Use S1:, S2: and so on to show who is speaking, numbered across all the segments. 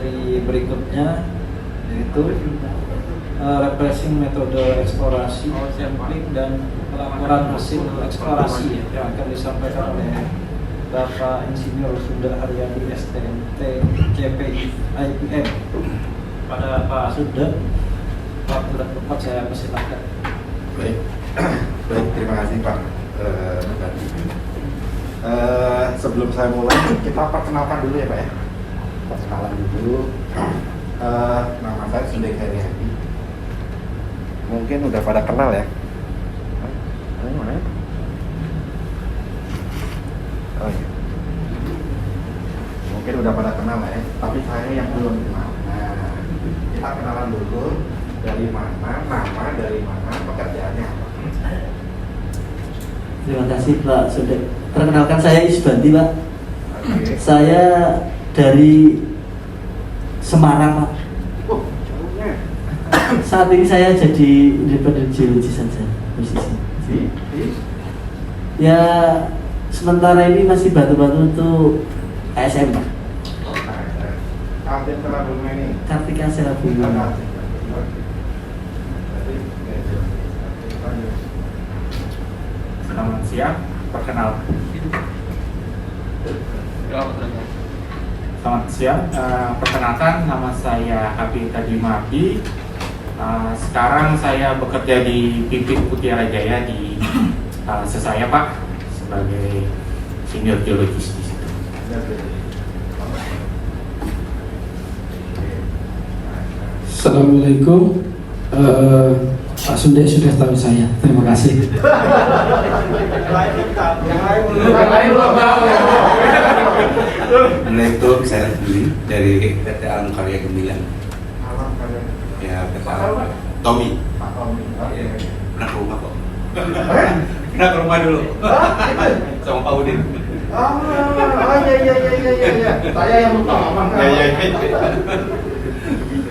S1: materi berikutnya, yaitu refreshing metode eksplorasi, sampling, dan laporan hasil eksplorasi yang akan disampaikan oleh Bapak Insinyur Sunda Haryadi STMT CPI IPM. Pada Pak Sunda, waktu dan tempat saya persilakan.
S2: Baik, terima kasih Pak. Sebelum saya mulai, kita perkenalkan dulu ya Pak ya. Perkenalan dulu. Nama saya Sunda Haryadi. Mungkin udah pada kenal ya. Mana? Oh iya. Mungkin udah pada kenal ya, tapi saya yang belum kenal. Nah, kita kenalan dulu. Dari mana, nama, dari mana, pekerjaannya apa?
S3: Terima kasih Pak Sudah. Perkenalkan saya Isbanti Pak.
S2: Okay.
S3: Saya dari Semarang Pak.
S2: Oh, jauhnya.
S3: Saat ini saya jadi independen geologi saja posisi. Ya sementara ini masih bantu-bantu untuk ASM Pak.
S2: Update setelah bunga ini.
S3: Kartika Serabunga.
S4: Selamat siang, perkenalkan. Selamat siang, perkenalkan nama saya Habib Tadimaki. Sekarang saya bekerja di Pipit Mutiara Jaya di Sesaya Pak, sebagai senior geologis di situ.
S5: Assalamualaikum. Pak Sunde sudah tahu saya. Terima kasih.
S6: Assalamualaikum, saya Rudi dari PT Alam Karya Gemilang. Ya, PT Alam Tommy.
S2: Pak Tommy.
S6: Pernah ke rumah kok. Pernah ke rumah dulu. Sama Pak Udin.
S2: Iya. Saya yang lupa ngomong.
S6: Ya.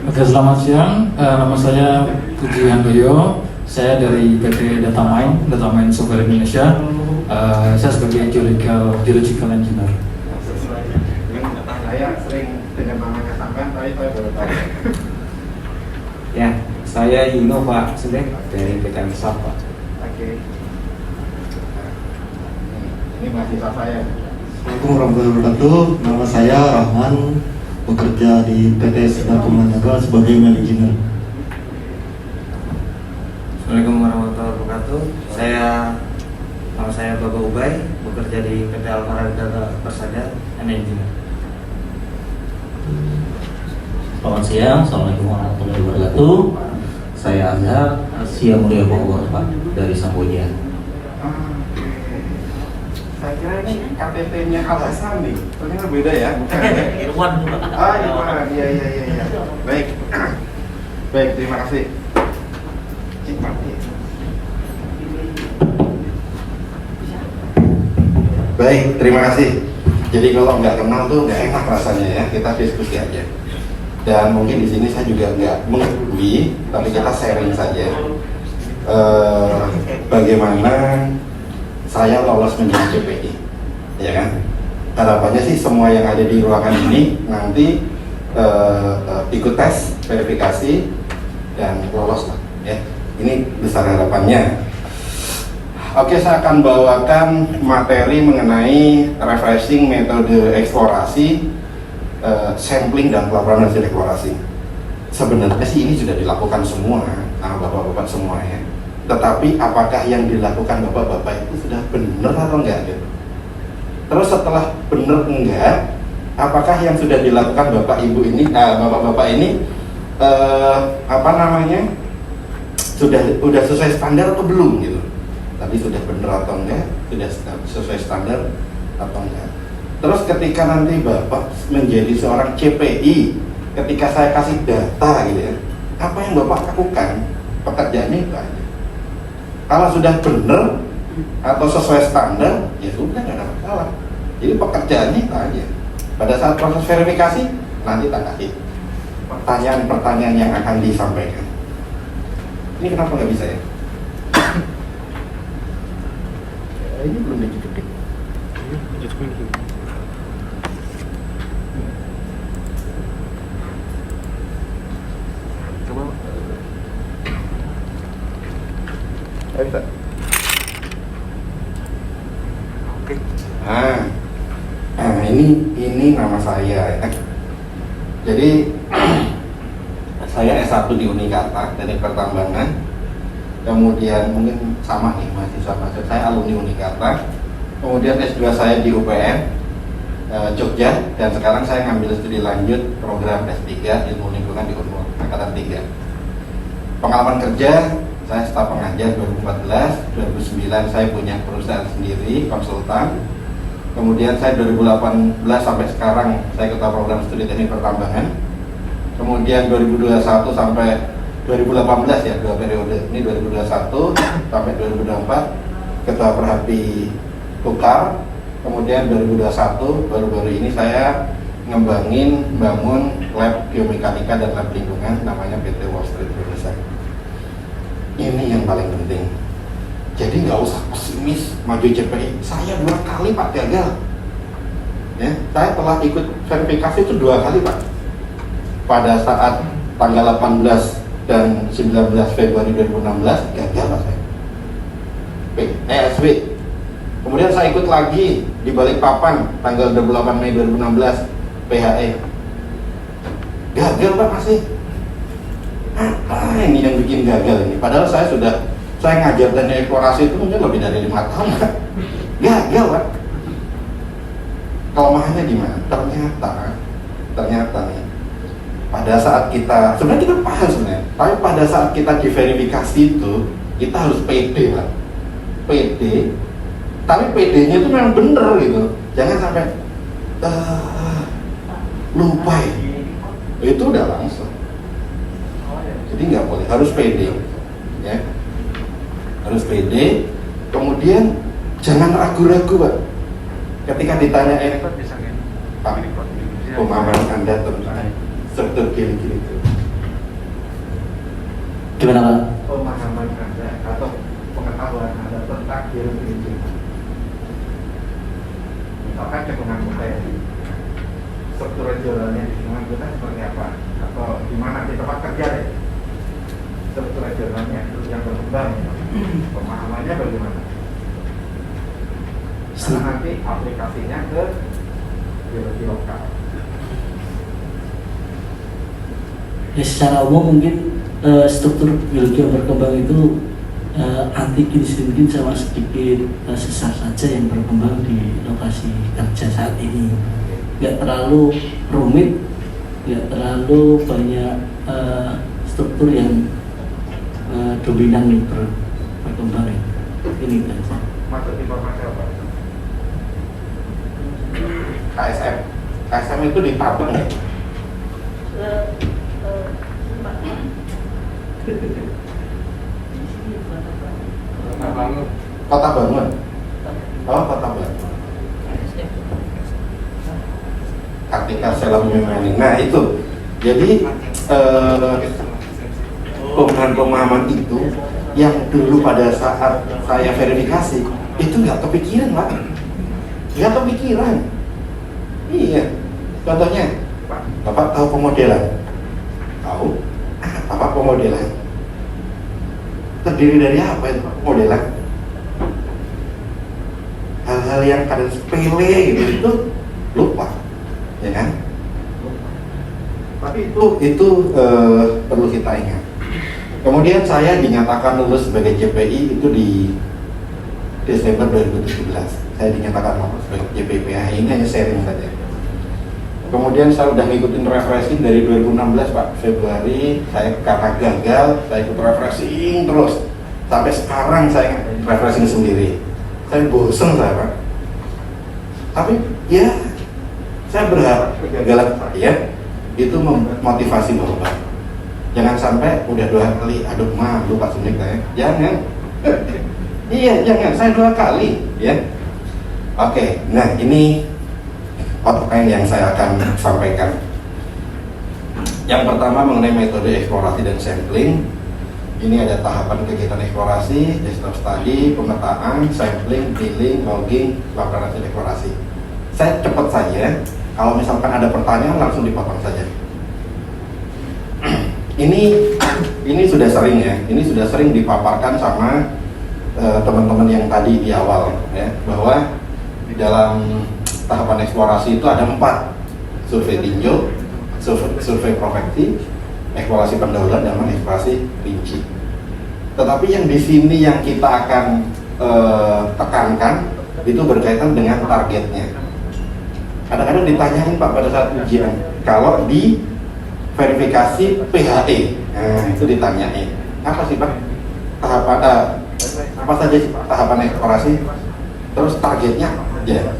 S5: Oke, selamat siang. Nama saya Puji Handoyo. Saya dari PT Datamain Software Indonesia. Saya sebagai geological engineer.
S2: Saya sering dengan namanya sampean, tapi saya baru tahu.
S1: Ya, saya Yino Pak Sunda dari PT Ansap Pak.
S2: Oke. Ini mahasiswa saya.
S7: Assalamualaikum warahmatullahi wabarakatuh. Nama saya Rahman, bekerja di PT Sinar Kumanaga sebagai manajer.
S8: Assalamualaikum warahmatullahi wabarakatuh. Nama saya Bapak Ubay, bekerja di PT Alfara Data Persada and Engineer.
S3: Selamat siang, Assalamualaikum warahmatullahi wabarakatuh. Saya Azhar Asia Mulia Bogor Pak dari Samboja.
S2: Saya kira ini KTP-nya Al Hasan nih. Ternyata beda ya, bukan ya?
S3: Irwan Pak.
S2: Irwan. Iya. Baik. Baik, terima kasih. Baik, terima kasih. Jadi kalau nggak kenal tuh nggak enak rasanya ya. Kita diskusi aja. Dan mungkin di sini saya juga nggak menggurui, tapi kita sharing saja. Bagaimana saya lolos menjadi CPI, ya kan? Harapannya sih semua yang ada di ruangan ini nanti ikut tes, verifikasi, dan lolos lah. Ya, ini besar harapannya. Oke, saya akan bawakan materi mengenai refreshing metode eksplorasi, sampling dan pelaporan hasil eksplorasi. Sebenarnya sih ini sudah dilakukan semua sama bapak-bapak semua ya. Tetapi apakah yang dilakukan bapak-bapak itu sudah benar atau enggak gitu? Terus setelah benar enggak, apakah yang sudah dilakukan bapak ibu ini, bapak-bapak ini sudah sesuai standar atau belum gitu? Tapi sudah benar atau enggak, sudah sesuai standar atau enggak? Terus ketika nanti bapak menjadi seorang CPI, ketika saya kasih data gitu ya, apa yang bapak lakukan? Pekerjaannya itu aja. Kalau sudah benar atau sesuai standar, ya sudah nggak ada masalah. Jadi pekerjaannya itu aja. Pada saat proses verifikasi, nanti tak kasih pertanyaan-pertanyaan yang akan disampaikan. Ini kenapa nggak bisa ya? Ini belum dicuci. Bisa. Oke. Nah, ini nama saya ya. Jadi saya S1 di Unikata Teknik Pertambangan. Kemudian mungkin sama nih mahasiswa saya alumni Unikata. Kemudian S2 saya di UPN Jogja, dan sekarang saya ngambil studi lanjut program S3 Ilmu Lingkungan di Unmul Angkatan 3. Pengalaman kerja, saya staf pengajar 2014, 2009 saya punya perusahaan sendiri, konsultan. Kemudian saya 2018 sampai sekarang saya ketua program studi teknik pertambangan. Kemudian 2021 sampai 2018 ya, 2 periode. Ini 2021 sampai 2024 ketua Perhati Tukar. Kemudian 2021 baru-baru ini saya bangun lab biomekanika dan lab lingkungan namanya PT Wall Street Indonesia. Ini yang paling penting. Jadi nggak usah pesimis maju JPI. Saya 2 kali Pak gagal. Ya, saya telah ikut verifikasi itu 2 kali Pak. Pada saat tanggal 18 dan 19 Februari 2016 gagal Pak saya. SW. Kemudian saya ikut lagi di Balikpapan tanggal 28 Mei 2016 PHE. Gagal Pak masih. Apa ini yang bikin gagal ini? Padahal saya ngajar teknik eksplorasi itu mungkin lebih dari 5 tahun Pak. Gagal Pak. Kelemahannya di mana? Ternyata nih, pada saat kita sebenarnya kita paham sebenarnya, tapi pada saat kita diverifikasi itu kita harus pede Pak. Pede. Tapi PD-nya itu memang bener gitu. Jangan sampai lupa ya. Itu udah langsung. Jadi nggak boleh, harus PD ya. Harus PD. Kemudian jangan ragu-ragu Pak. Ketika ditanya Pak, pemahaman Anda tentang struktur gini-gini itu.
S3: Gimana Pak?
S2: Pemahaman Anda atau pengetahuan Anda tentang gini-gini. Misalkan cekungan kita ya, struktur regionalnya di lingkungan kita seperti apa, atau di mana di tempat kerja deh, struktur regionalnya yang berkembang, pemahamannya bagaimana? Karena nanti aplikasinya ke biologi lokal.
S3: Ya, secara umum mungkin struktur biologi yang berkembang itu antigens mungkin sama sedikit sesar saja yang berkembang di lokasi kerja saat ini. Nggak terlalu rumit, nggak terlalu banyak struktur yang dominan berkembang. Ini kan.
S2: Maksud informasi apa? KSM itu di Tabang ya? Kota Bangun. Oh, Kota Bangun. Kartika Selam Mining. Nah itu, jadi pemahaman itu yang dulu pada saat saya verifikasi itu nggak kepikiran Pak, nggak kepikiran. Iya, contohnya, Bapak tahu pemodelan? Tahu? Apa pemodelan? Terdiri dari apa itu modelan? Hal-hal yang kadang sepele gitu itu lupa, ya kan? Tapi itu perlu kita ingat. Kemudian saya dinyatakan lulus sebagai JPI itu di Desember 2017. Saya dinyatakan lulus sebagai JPI PH. Ini hanya sharing saja. Kemudian saya udah ngikutin refreshing dari 2016 Pak, Februari. Saya karena gagal, saya ikut refreshing terus sampai sekarang saya refreshing sendiri. Saya bosen saya Pak. Tapi ya saya berharap kegagalan saya itu memotivasi Bapak. Jangan sampai udah 2 kali, aduh malu Pak Sumik ya. Jangan. Iya, jangan. Saya 2 kali ya. Oke, nah ini outline yang saya akan sampaikan. Yang pertama mengenai metode eksplorasi dan sampling. Ini ada tahapan kegiatan eksplorasi, desktop study, pemetaan, sampling, drilling, logging, laporan hasil eksplorasi. Saya cepat saja. Kalau misalkan ada pertanyaan langsung dipotong saja. Ini sudah sering ya. Ini sudah sering dipaparkan sama teman-teman yang tadi di awal ya, bahwa di dalam tahapan eksplorasi itu ada 4: survei tinjau, survei profeksi, eksplorasi pendahuluan, dan eksplorasi rinci. Tetapi yang di sini yang kita akan tekankan itu berkaitan dengan targetnya. Kadang-kadang ditanyain Pak pada saat ujian, kalau di verifikasi PHE, nah itu ditanyain, apa sih Pak tahapan apa saja sih tahapan eksplorasi, terus targetnya apa aja,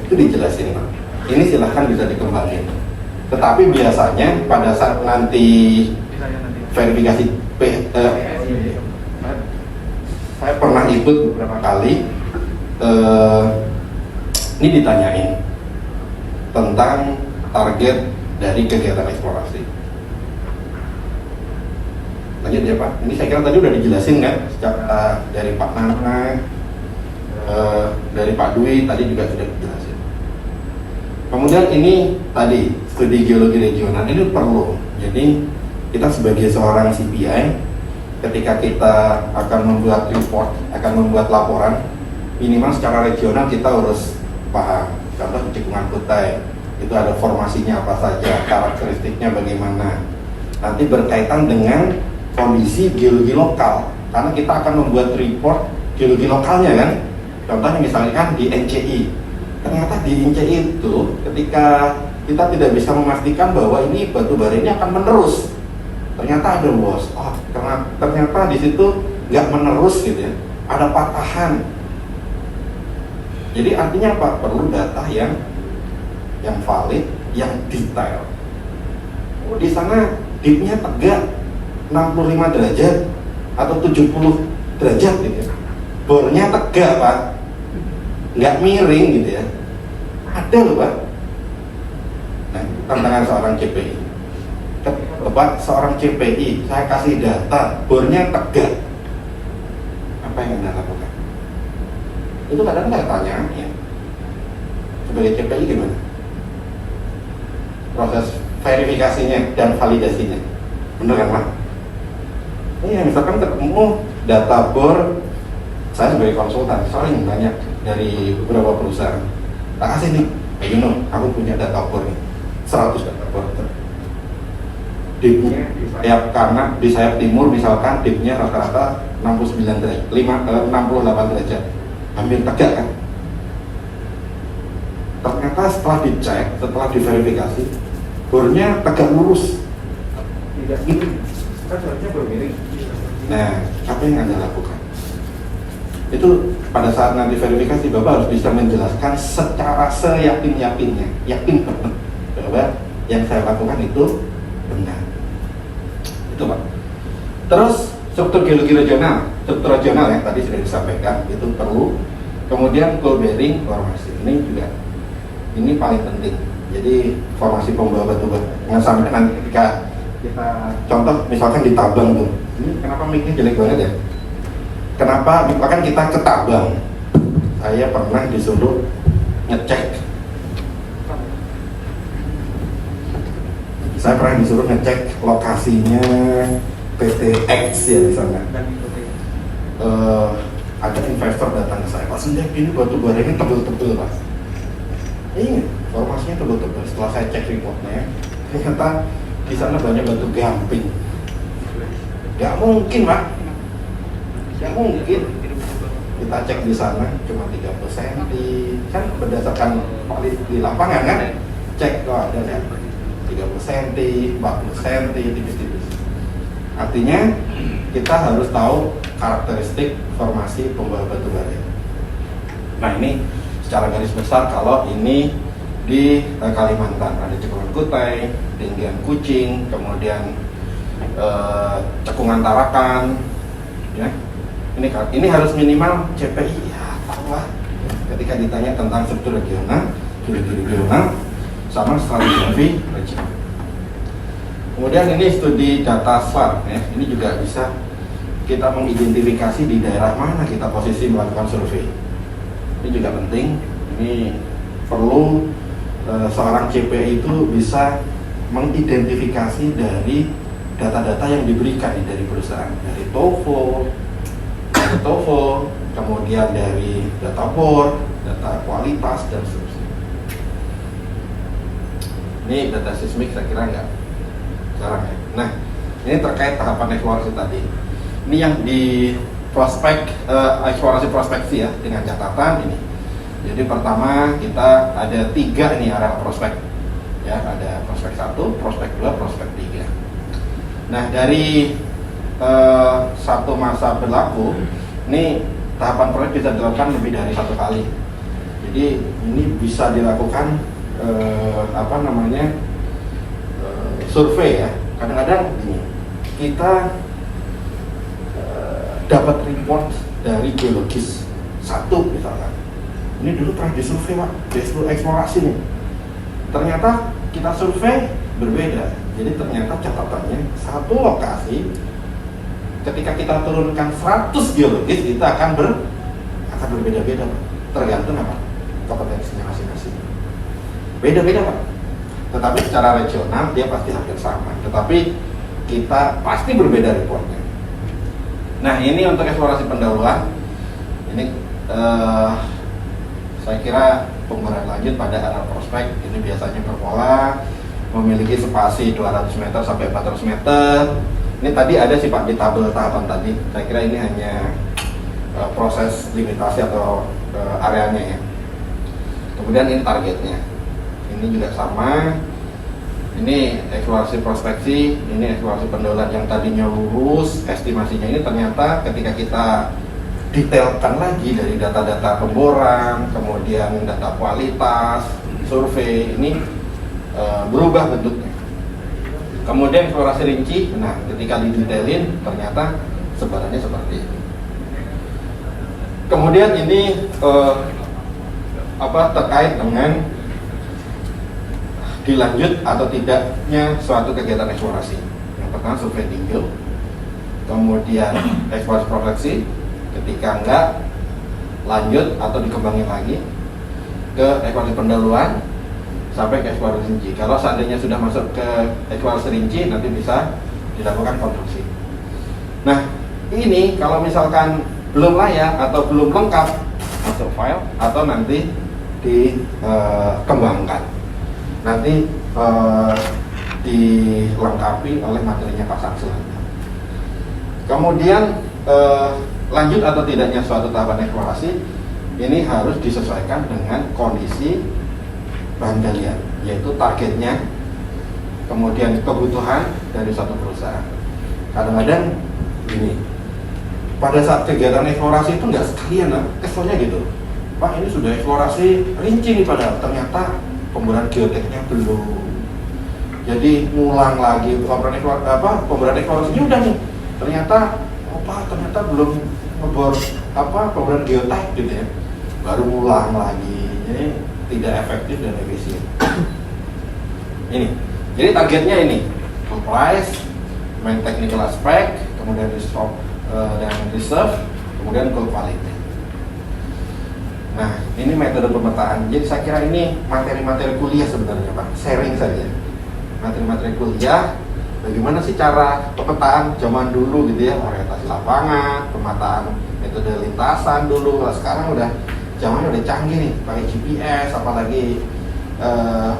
S2: itu dijelasin Pak. Ini silahkan bisa dikembangin. Tetapi biasanya pada saat nanti verifikasi saya pernah ikut beberapa kali, ini ditanyain tentang target dari kegiatan eksplorasi. Lanjut ya Pak, ini saya kira tadi udah dijelasin kan, secara dari Pak Nana, dari Pak Dwi tadi juga sudah dijelasin. Kemudian ini tadi studi geologi regional ini perlu. Jadi kita sebagai seorang CPI, ketika kita akan membuat report, akan membuat laporan, minimal secara regional kita harus paham. Contoh di Cekungan Kutai itu ada formasinya apa saja, karakteristiknya bagaimana. Nanti berkaitan dengan kondisi geologi lokal, karena kita akan membuat report geologi lokalnya kan. Contohnya misalnya kan di NCI, ternyata di NCI itu ketika kita tidak bisa memastikan bahwa ini batu bara ini akan menerus, ternyata ada loss, ternyata di situ nggak menerus gitu ya, ada patahan. Jadi artinya apa? Perlu data yang valid, yang detail. Oh, di sana dipnya tegak 65 derajat atau 70 derajat gitu ya. Bornya tegak Pak, nggak miring gitu ya. Ada loh Pak. Nah, tantangan seorang CPI. Bapak seorang CPI, saya kasih data, bornya tegak. Apa yang Anda lakukan? Itu kadang saya tanya ya, sebagai CPI gimana? Proses verifikasinya dan validasinya, bener kan Pak? Iya, misalkan ketemu data bor, saya sebagai konsultan sering banyak dari beberapa perusahaan, tak kasih nih, aku punya data bor nih, 100 data bor. Dipnya di sayap timur misalkan dipnya rata-rata 69 derajat, 68 derajat, hampir tegak kan. Ternyata setelah dicek, setelah diverifikasi, bornya tegak lurus, tidak miring, kan seharusnya bermiring. Nah, apa yang Anda lakukan? Itu pada saat nanti verifikasi, Bapak harus bisa menjelaskan secara seyakin-yakinnya, yakin banget bahwa yang saya lakukan itu benar. Itu Pak. Terus struktur geologi regional, struktur regional yang tadi sudah disampaikan itu perlu. Kemudian coal bearing formasi ini paling penting. Jadi formasi pembawa batu bara. Nggak sampai nanti ketika kita contoh misalkan di Tabang tuh, ini kenapa mic-nya jelek banget ya? Kenapa misalkan kita ke Tabang, saya pernah disuruh ngecek. Saya pernah disuruh ngecek lokasinya PT X ya di sana. Ada investor datang ke saya, Pak Sendek, ini batu bara ini tebel-tebel Pak. Ini formasinya tebel-tebel. Setelah saya cek reportnya, ternyata di sana banyak batu gamping. Gak mungkin Pak, gak mungkin. Kita cek di sana cuma 30 cm, kan berdasarkan di lapangan kan, cek kok ada kan 30 cm, 40 cm, tipis-tipis. Artinya kita harus tahu karakteristik formasi pembawa batu bara. Nah ini secara garis besar kalau ini di Kalimantan ada Cekungan Kutai, Tinggian Kucing, kemudian Cekungan Tarakan, ya. Ini harus minimal CPI ya tahu lah. Ketika ditanya tentang struktur regional, sama strategi regional. Kemudian ini studi data SWOT ya. Ini juga bisa kita mengidentifikasi di daerah mana kita posisi melakukan survei. Ini juga penting. Ini perlu seorang CPI itu bisa mengidentifikasi dari data-data yang diberikan dari perusahaan, dari TOFO, TOEFL, kemudian dari data board, data kualitas, dan seterusnya. Ini data seismik saya kira nggak jarang ya. Nah, ini terkait tahapan eksplorasi tadi. Ini yang di prospek, eksplorasi prospeksi ya, dengan catatan ini. Jadi pertama kita ada 3 nih area prospek. Ya, ada prospek 1, prospek 2, prospek 3. Nah, dari satu masa berlaku, ini tahapan proyek bisa dilakukan lebih dari 1 kali. Jadi ini bisa dilakukan survei ya. Kadang-kadang gini, kita dapat report dari geologis 1 misalkan. Ini dulu pernah disurvei Pak, eksplorasi nih. Ternyata kita survei berbeda. Jadi ternyata catatannya satu lokasi ketika kita turunkan 100 geologis itu akan berbeda-beda Pak. Tergantung apa? Kompetensinya masing-masing. Beda-beda Pak. Tetapi secara regional dia pasti hampir sama. Tetapi kita pasti berbeda reportnya. Nah, ini untuk eksplorasi pendahuluan. Ini saya kira penggunaan lanjut pada area prospek. Ini biasanya berpola, memiliki spasi 200 meter sampai 400 meter. Ini tadi ada sih Pak di tabel tahapan tadi. Saya kira ini hanya proses limitasi atau areanya ya. Kemudian ini targetnya. Ini juga sama. Ini eksplorasi prospeksi, ini eksplorasi pendahuluan yang tadinya lurus, estimasinya ini ternyata ketika kita detailkan lagi dari data-data pemboran, kemudian data kualitas, survei, ini berubah bentuknya. Kemudian eksplorasi rinci, nah ketika didetailin ternyata sebarannya seperti ini. Kemudian ini terkait dengan dilanjut atau tidaknya suatu kegiatan eksplorasi. Yang pertama survei tinggal, kemudian eksplorasi prospeksi, ketika enggak lanjut atau dikembangin lagi ke eksplorasi pendahuluan sampai ke eksplorasi rinci. Kalau seandainya sudah masuk ke eksplorasi rinci nanti bisa dilakukan konstruksi. Nah, ini kalau misalkan belum layak atau belum lengkap masuk file atau nanti dikembangkan. Nanti dilengkapi oleh materinya pasang selanjutnya. Kemudian lanjut atau tidaknya suatu tahapan eksplorasi ini harus disesuaikan dengan kondisi bahan galian, yaitu targetnya, kemudian kebutuhan dari suatu perusahaan. Kadang-kadang gini, pada saat kegiatan eksplorasi itu nggak sekalian, keselnya gitu. Pak, ini sudah eksplorasi rinci nih, padahal ternyata pemboran geoteknya belum. Jadi ngulang lagi pemboran eksplorasinya udah nih. Ternyata ternyata belum ngebor pemboran geotek gitu ya. Baru ngulang lagi. Jadi tidak efektif dan efisien. Ini. Jadi targetnya ini, full price, main technical aspect, kemudian reserve dan reserve, kemudian goal quality. Nah, ini metode pemetaan. Jadi saya kira ini materi-materi kuliah sebenarnya Pak, sharing saja. Materi-materi kuliah, bagaimana sih cara pemetaan zaman dulu gitu ya, orientasi lapangan, pemetaan metode lintasan dulu. Nah, sekarang udah zamannya udah canggih nih, pakai GPS, apalagi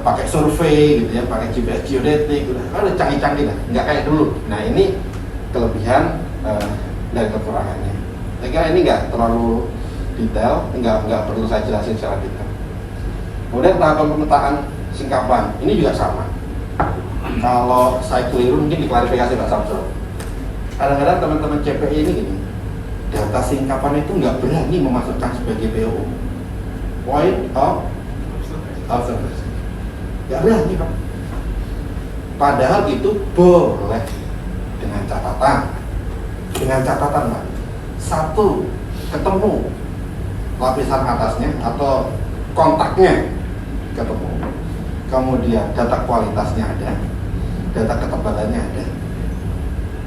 S2: pakai survei gitu ya, pakai GPS geodetik, udah canggih-canggih lah, nggak kayak dulu. Nah, ini kelebihan dan kekurangannya. Saya kira ini nggak terlalu detail, nggak perlu saya jelasin secara detail. Kemudian tahapan pemetaan singkapan ini juga sama. Kalau saya keliru mungkin diklarifikasi Pak Samsul. Kadang-kadang teman-teman CPI ini gini, data singkapan itu nggak berani memasukkan sebagai PO, point of observation. Nggak berani Pak. Padahal itu boleh dengan catatan Pak. Satu, ketemu lapisan atasnya atau kontaknya ketemu, kemudian data kualitasnya ada, data ketebalannya ada,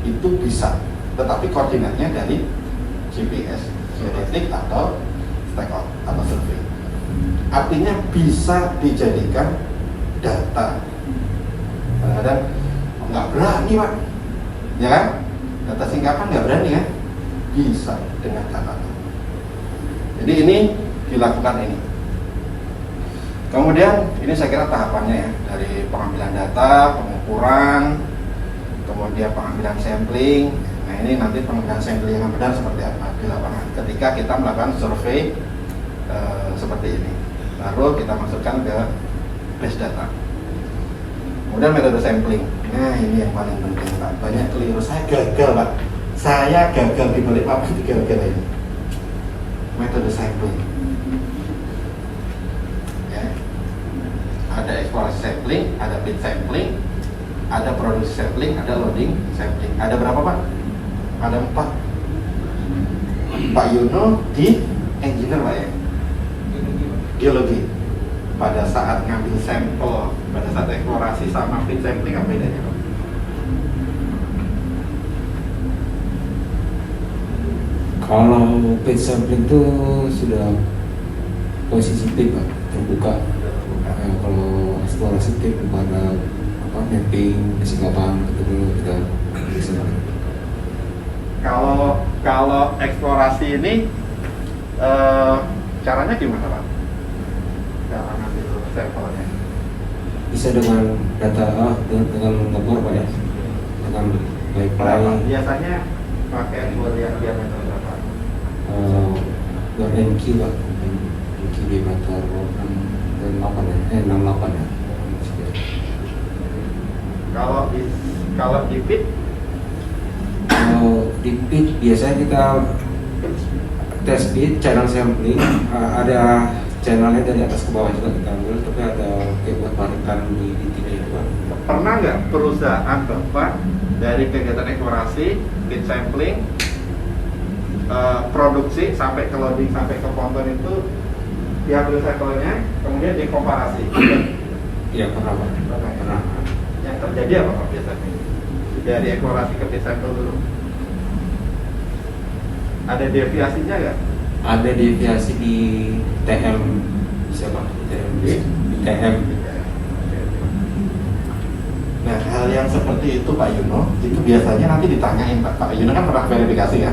S2: itu bisa. Tetapi koordinatnya dari GPS, geodetik atau stakeout atau survei. Artinya bisa dijadikan data. Kadang-kadang nggak berani Pak, ya kan? Data singkapan nggak berani kan? Bisa dengan catatan. Jadi ini dilakukan ini. Kemudian ini saya kira tahapannya ya, dari pengambilan data, pengukuran, kemudian pengambilan sampling. Nah ini nanti pengambilan sampling yang benar seperti apa di lapangan. Ketika kita melakukan survei seperti ini, baru kita masukkan ke base data. Kemudian metode sampling. Nah ini yang paling penting Pak. Banyak keliru. Saya gagal Pak. Saya gagal di balik papan gara-gara ini. Metode sampling. Ya. Ada eksplorasi sampling, ada bid sampling, ada produksi sampling, ada loading sampling. Ada berapa Pak? Ada 4. Pak Yuno di engineer Pak ya? Geologi. Pada saat ngambil sampel, pada saat eksplorasi sama bid sampling apa bedanya Pak?
S5: Kalau page sampling itu sudah posisi tip Pak, terbuka. Kalau eksplorasi tip pada mapping, kesingkapan itu dulu kita bisa.
S2: Kalau eksplorasi ini caranya gimana Pak? Cara ngambil sampelnya?
S5: Bisa dengan data dengan nomor Pak ya, dengan pipeline.
S2: Biasanya pakai lihat diameter berapa?
S5: Buat NQ Pak, NQ diameter 68 ya.
S2: Kalau di bid?
S5: Kalau di bid biasanya kita tes bid, channel sampling, ada channelnya dari atas ke bawah juga kita ambil, tapi ada kayak buat barikan di titik itu Pak.
S2: Pernah nggak perusahaan Bapak dari kegiatan eksplorasi, bid sampling, produksi sampai ke loading sampai ke ponton itu diambil sampelnya, kemudian dikomparasi?
S5: Iya pernah Pak. Pernah.
S2: Yang terjadi apa Pak biasanya? Dari eksplorasi ke bid sampel dulu. Ada deviasinya nggak?
S5: Ada deviasi di TM, siapa? Di TM.
S2: Nah, hal yang seperti itu Pak Yuno, itu biasanya nanti ditanyain Pak Yuno kan pernah verifikasi ya.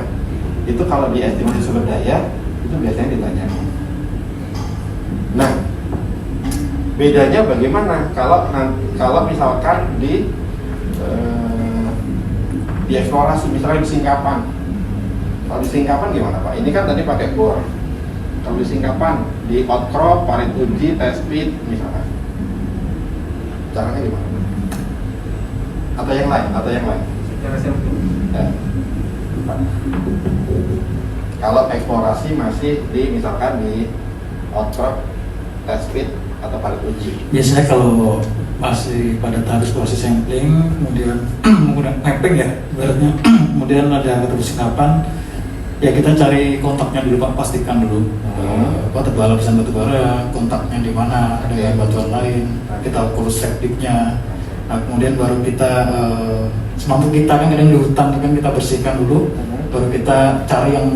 S2: Itu kalau di estimasi sumber daya, itu biasanya ditanyain. Nah, bedanya bagaimana kalau misalkan di eksplorasi, misalnya di singkapan. Kalau di singkapan gimana Pak? Ini kan tadi pakai bor. Kalau di singkapan, di outcrop, parit uji, test pit misalnya. Caranya gimana? Atau yang lain?
S4: Secara sampling.
S2: Kalau eksplorasi masih misalkan di outcrop, test pit atau parit uji.
S3: Biasanya kalau masih pada tahap eksplorasi sampling, kemudian menggunakan mapping ya, ibaratnya, kemudian ada ketemu singkapan, ya kita cari kontaknya dulu Pak, pastikan dulu lapisan batu bara, kontaknya di mana, dengan batuan lain, kita ukur septiknya. Nah, kemudian baru kita semampu kita kan kadang di hutan kan kita bersihkan dulu, baru kita cari yang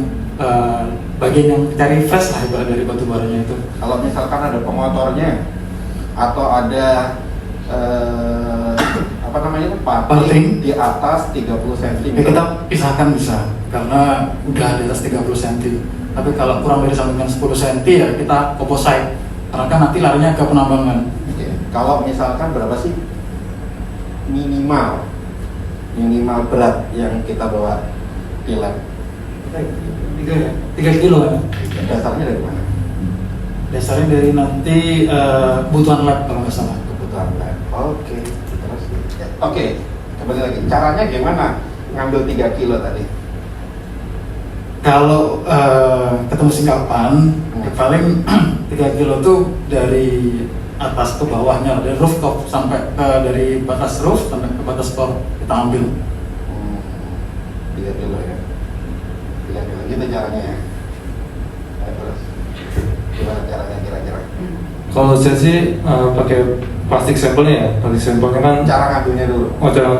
S3: bagian yang cari fresh lah ibarat dari batu baranya itu.
S2: Kalau misalkan ada pengotornya atau ada apa namanya
S3: Parting
S2: di atas 30 cm,
S3: ya kita pisahkan bisa, karena udah di atas 30 cm. Tapi kalau kurang dari sampingan 10 cm ya kita composite, karena kan nanti larinya ke penambangan.
S2: Oke. Kalau misalkan berapa sih minimal berat yang kita bawa di lab?
S3: 3 kilo kan?
S2: Dasarnya dari mana?
S3: Dasarnya dari nanti kebutuhan lab kalau nggak salah.
S2: Kebutuhan lab. Oke. Terus oke, kembali lagi. Caranya gimana ngambil 3 kilo tadi?
S3: Kalau ketemu singkapan, paling 3 kilo tuh dari atas ke bawahnya, dari rooftop sampai dari batas roof sampai ke batas floor kita ambil.
S2: 3 kilo ya. 3 kilo gitu caranya ya. Nah, terus gimana caranya kira-kira?
S9: Kalau saya sih pakai plastik sampelnya ya. Plastik sampelnya kan
S2: Cara ngambilnya dulu.
S9: cara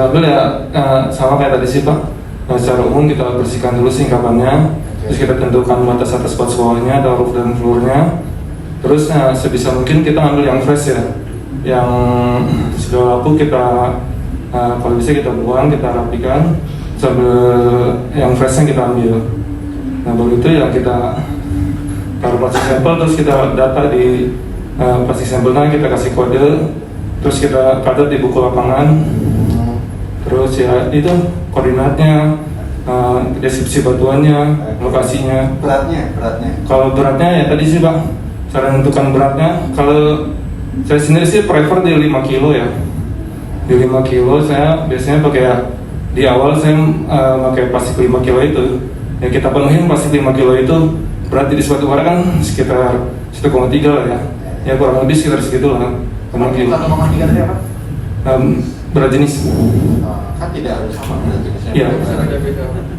S9: ngambil ya sama kayak tadi sih Pak. Secara umum kita bersihkan dulu singkapannya, terus kita tentukan batas atas batas bawahnya, atau roof dan floornya. Terus sebisa mungkin kita ambil yang fresh ya, yang sudah lapu kita kalau bisa kita buang, kita rapikan, sambil yang freshnya kita ambil. Nah baru itu ya kita taruh plastik sampel, terus kita data di plastik sampelnya, kita kasih kode, terus kita catat di buku lapangan, terus ya itu koordinatnya, deskripsi batuannya, lokasinya.
S2: Beratnya.
S9: Kalau beratnya ya tadi sih Pak, cara menentukan beratnya, kalau saya sendiri sih prefer di 5 kilo ya. Di 5 kilo saya biasanya pakai, di awal saya pakai plastik 5 kilo itu. Ya kita penuhin plastik 5 kilo itu, berarti di suatu bara kan sekitar 1,3 lah ya. Ya kurang lebih sekitar segitu lah.
S2: 1,3 tadi apa?
S9: Berat jenis.
S2: Kan tidak harus sama berat jenisnya.
S9: Iya.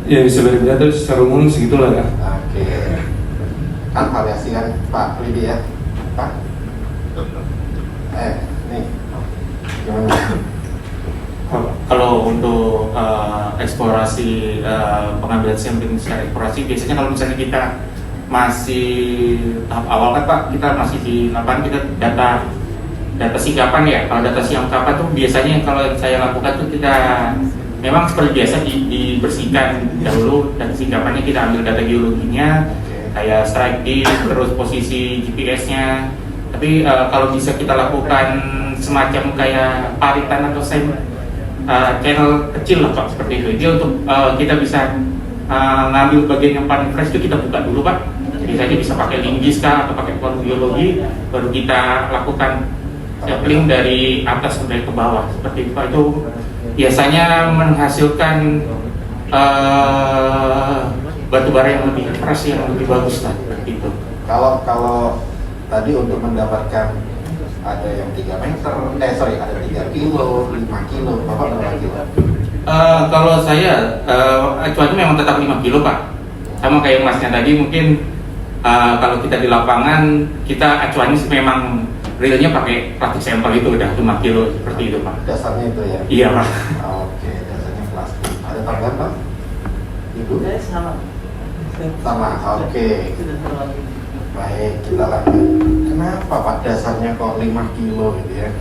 S9: Iya bisa beda-beda, terus secara umum segitulah ya.
S2: Oke. Kan variasi kan Pak Widi ya, Pak. Nih, gimana?
S4: Kalau untuk eksplorasi pengambilan sampling secara eksplorasi, biasanya kalau misalnya kita masih tahap awal kan Pak, kita masih di lapangan, kita data singkapan ya. Kalau data singkapan tuh biasanya kalau saya lakukan tuh kita memang seperti biasa dibersihkan dahulu, dan singkapannya kita ambil data geologinya, kayak strike dip, terus posisi GPS-nya. Tapi kalau bisa kita lakukan semacam kayak paritan atau channel kecil lah Pak, seperti itu. Jadi untuk kita bisa ngambil bagian yang paling fresh itu kita buka dulu Pak. Jadi saja bisa pakai linggis kah atau pakai pohon geologi, baru kita lakukan sampling dari atas ke bawah seperti itu Pak. Itu biasanya menghasilkan batu bara yang lebih fresh, yang lebih bagus lah seperti itu.
S2: Kalau tadi untuk mendapatkan ada yang 3 meter, ada 3 kilo, 5 kilo, Bapak berapa kilo?
S4: Kalau saya, acuannya memang tetap 5 kilo Pak. Sama kayak Masnya tadi, mungkin kalau kita di lapangan, kita acuannya memang realnya pakai plastik sampel itu udah 5 kilo seperti itu Pak.
S2: Dasarnya itu ya?
S4: Iya Pak.
S2: Oke, dasarnya plastik. Ada tambahan Pak? Ibu? Sama, oke. Baik, kita lanjut. Kenapa Pak dasarnya kok 5 kilo gitu ya?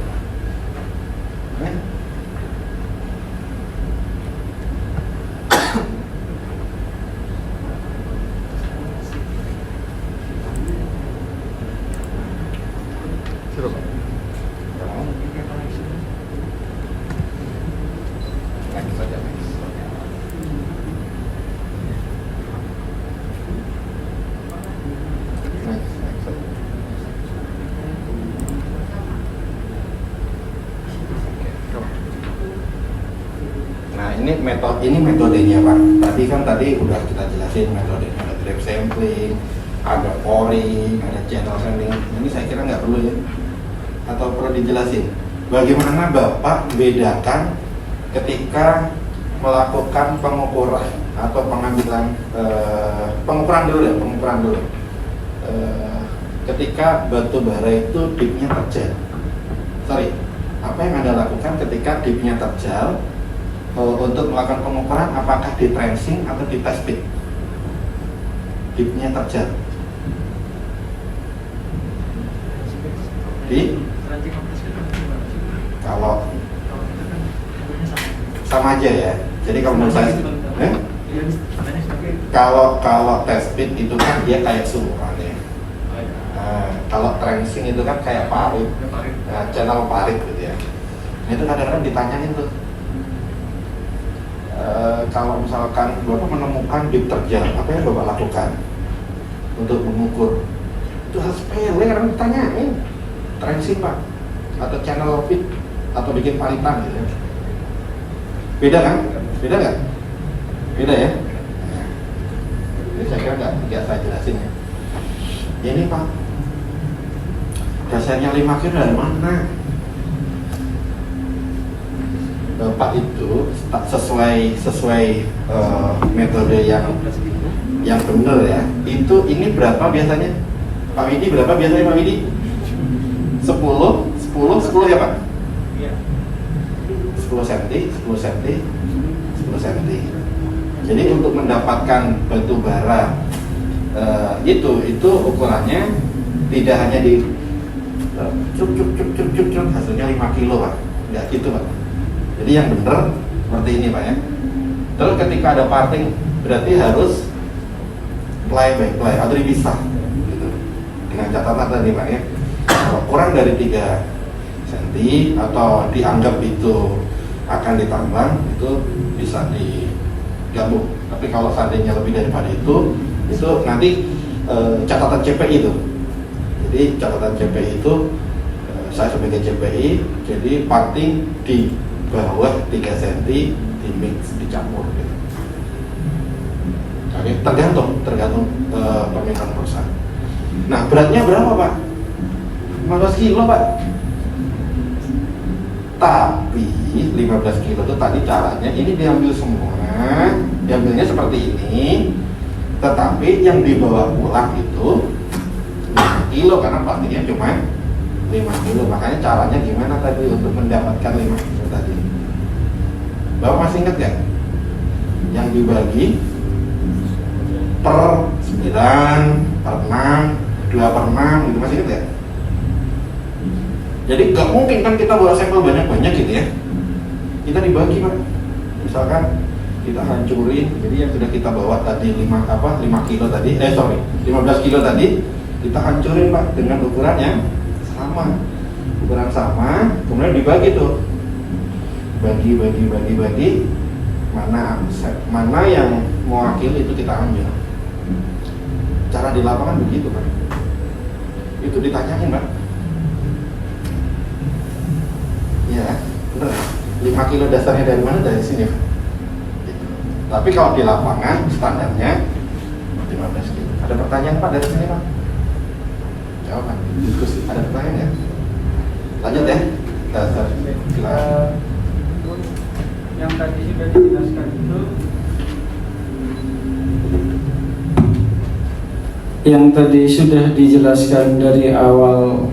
S2: Ini metodenya Pak. Tadi udah kita jelasin metodenya, ada drip sampling, ada pouring, ada channel sampling. Ini saya kira nggak perlu ya, atau perlu dijelasin. Bagaimana Bapak bedakan ketika melakukan pengukuran atau pengambilan pengukuran dulu. Ketika batu bara itu dipnya terjal. Apa yang Anda lakukan ketika dipnya terjal? Untuk melakukan pengukuran, apakah di trenching atau di test pit? Dipnya terjal di kalau sama aja ya. Jadi kalau menurut saya kalau test pit itu kan dia kayak sumuran ya. Kalau trenching itu kan kayak parit, channel parit gitu ya. Itu kadang-kadang ditanyain tuh, kalau misalkan Bapak menemukan dip terjal, apa yang Bapak lakukan untuk mengukur? Itu hal sepele, kadang ditanyain. Trenching Pak, atau channel fit, atau bikin paritan gitu ya. Beda kan? Beda nggak? Beda ya? Ini saya kira nggak saya jelasin ya. Ini Pak, dasarnya 5 kilo dari mana? Bapak itu sesuai metode yang benar ya. Itu ini berapa biasanya? Pak Widi berapa biasanya Pak Widi? 10 ya Pak? 10 cm. Jadi untuk mendapatkan batu bara itu ukurannya tidak hanya di cuk hasilnya 5 kilo Pak. Enggak gitu Pak. Jadi yang benar seperti ini Pak ya. Terus ketika ada parting berarti harus play by play atau dipisah gitu. Dengan catatan tadi Pak ya, kalau kurang dari 3 cm atau dianggap itu akan ditambang itu bisa digabung. Tapi kalau seandainya lebih daripada itu nanti catatan CPI itu. Jadi catatan CPI itu saya sebagai CPI, jadi parting di bawah 3 cm di mix, dicampur gitu. Oke, tergantung permintaan perusahaan. Nah, beratnya berapa Pak? 15 kilo Pak. Tapi 15 kilo itu tadi caranya ini diambil semua, diambilnya seperti ini. Tetapi yang dibawa pulang itu 5 kilo karena partingnya cuma 5 kilo. Makanya caranya gimana tadi untuk mendapatkan 5 kilo tadi? Bapak masih ingat gak? Yang dibagi per 9, per 6, 2 per 6 gitu, masih ingat gak? Jadi gak mungkin kan kita bawa sampel banyak-banyak gitu ya. Kita dibagi Pak. Misalkan kita hancurin, jadi yang sudah kita bawa tadi 5 kilo tadi, 15 kilo tadi kita hancurin Pak dengan ukuran yang sama. Ukuran sama, kemudian dibagi tuh. Bagi, mana yang mewakili itu kita ambil. Cara di lapangan begitu Pak. Itu ditanyain Pak. Ya, bener. 5 kilo dasarnya dari mana? Dari sini Pak. Gitu. Tapi kalau di lapangan standarnya 15 kilo. Ada pertanyaan Pak dari sini Pak? Jawaban, diskusi. Ada pertanyaan ya? Lanjut ya.
S1: Yang tadi sudah dijelaskan itu, yang tadi sudah dijelaskan dari awal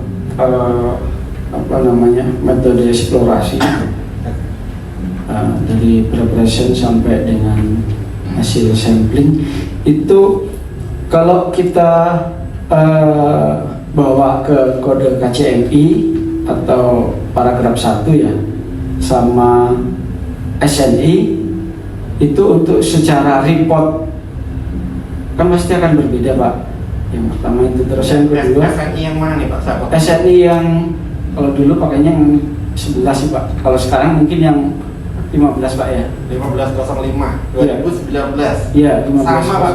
S1: metode eksplorasi dari preparation sampai dengan hasil sampling itu, kalau kita bawa ke kode KCMI atau paragraf 1 ya sama SNI itu untuk secara report kan pasti akan berbeda Pak. Yang pertama itu, terus yang kedua
S2: SNI yang mana nih Pak?
S1: SNI yang kalau dulu pakainya yang 11 sih Pak. Kalau sekarang mungkin yang 15 Pak ya.
S2: 1505 2019.
S1: Iya, 15.
S2: Sama Pak.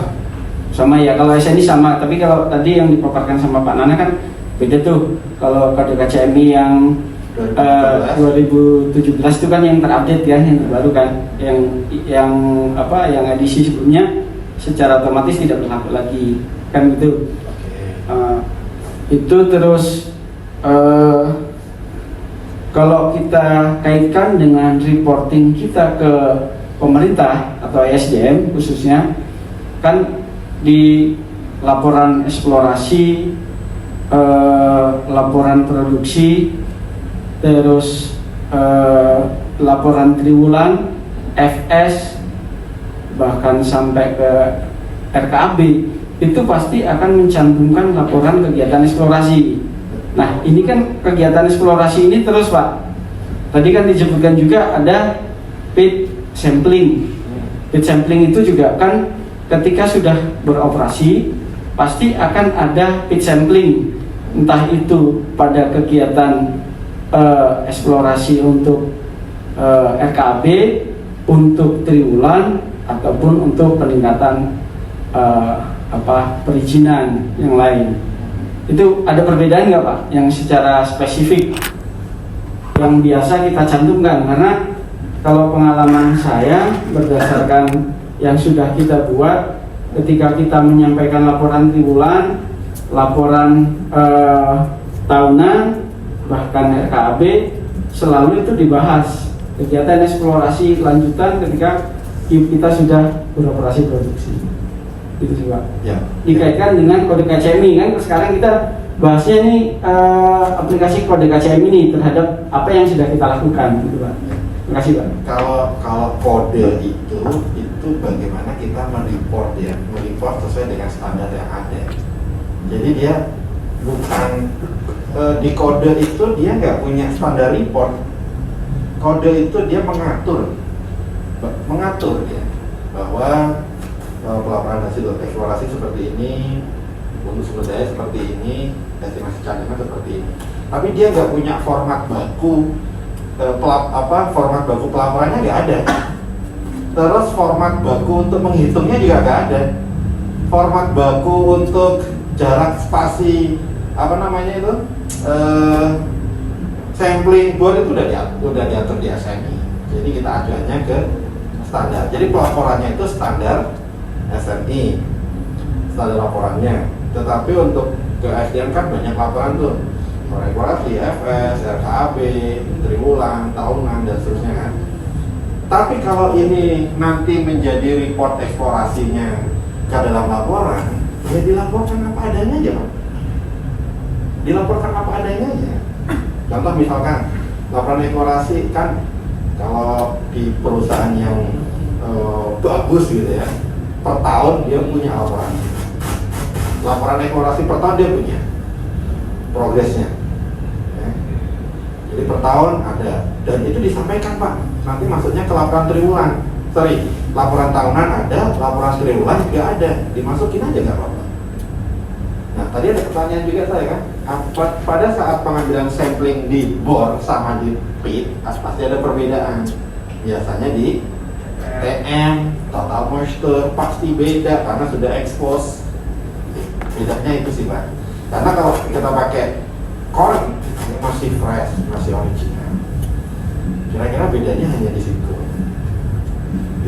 S1: Sama ya, kalau SNI sama, tapi kalau tadi yang dipaparkan sama Pak Nana kan beda tuh. Kalau kode KCMI yang 2017 itu kan yang terupdate ya, yang terbaru kan, yang edisi sebelumnya secara otomatis tidak berlaku lagi kan gitu. Itu terus kalau kita kaitkan dengan reporting kita ke pemerintah atau ESDM khususnya, kan di laporan eksplorasi, laporan produksi, terus laporan triwulan, FS, bahkan sampai ke RKAB itu pasti akan mencantumkan laporan kegiatan eksplorasi. Nah, ini kan kegiatan eksplorasi ini terus Pak. Tadi kan disebutkan juga ada pit sampling. Pit sampling itu juga kan ketika sudah beroperasi pasti akan ada pit sampling, entah itu pada kegiatan eksplorasi untuk RKAB, untuk triwulan, ataupun untuk peningkatan perizinan yang lain. Itu ada perbedaan nggak Pak? Yang secara spesifik yang biasa kita cantumkan, karena kalau pengalaman saya berdasarkan yang sudah kita buat, ketika kita menyampaikan laporan triwulan, laporan tahunan, bahkan RKAB, selalu itu dibahas kegiatan eksplorasi lanjutan ketika kita sudah beroperasi produksi. Itu sih Pak. Ya. Dikaitkan dengan kode KCMI kan sekarang kita bahasnya ini aplikasi kode KCMI ini terhadap apa yang sudah kita lakukan, gitu Pak. Terima kasih Pak.
S2: Kalau kode itu bagaimana kita mereport sesuai dengan standar yang ada. Jadi dia bukan di kode itu dia nggak punya standar report. Kode itu dia mengatur ya. bahwa pelaporan hasil eksplorasi seperti ini, untuk sumber daya seperti ini, estimasi cadangan seperti ini. Tapi dia nggak punya format baku, format baku pelaporannya nggak ada. Terus format baku untuk menghitungnya juga nggak ada. Format baku untuk jarak spasi sampling bor itu udah diatur di SNI. Jadi kita acuannya ke standar. Jadi pelaporannya itu standar SNI, standar laporannya. Tetapi untuk ke SDM kan banyak laporan tuh, eksplorasi, FS, RKAB, triwulan, tahunan dan seterusnya kan. Tapi kalau ini nanti menjadi report eksplorasinya ke dalam laporan, ya dilaporkan apa adanya aja, Pak. Dilaporkan apa adanya aja. Contoh misalkan laporan eksplorasi kan, kalau di perusahaan yang bagus gitu ya, per tahun dia punya laporan eksplorasi per tahun dia punya progresnya ya. Jadi per tahun ada, dan itu disampaikan Pak. Nanti maksudnya ke laporan triwulan, laporan tahunan ada, laporan triwulan juga ada, dimasukin aja nggak apa-apa. Nah tadi ada pertanyaan juga saya kan, pada saat pengambilan sampling di bor sama di pit pasti ada perbedaan. Biasanya di TM, total moisture pasti beda karena sudah expose. Bedanya itu sih Pak. Karena kalau kita pakai corn masih fresh, masih original. Kira-kira bedanya hanya di situ.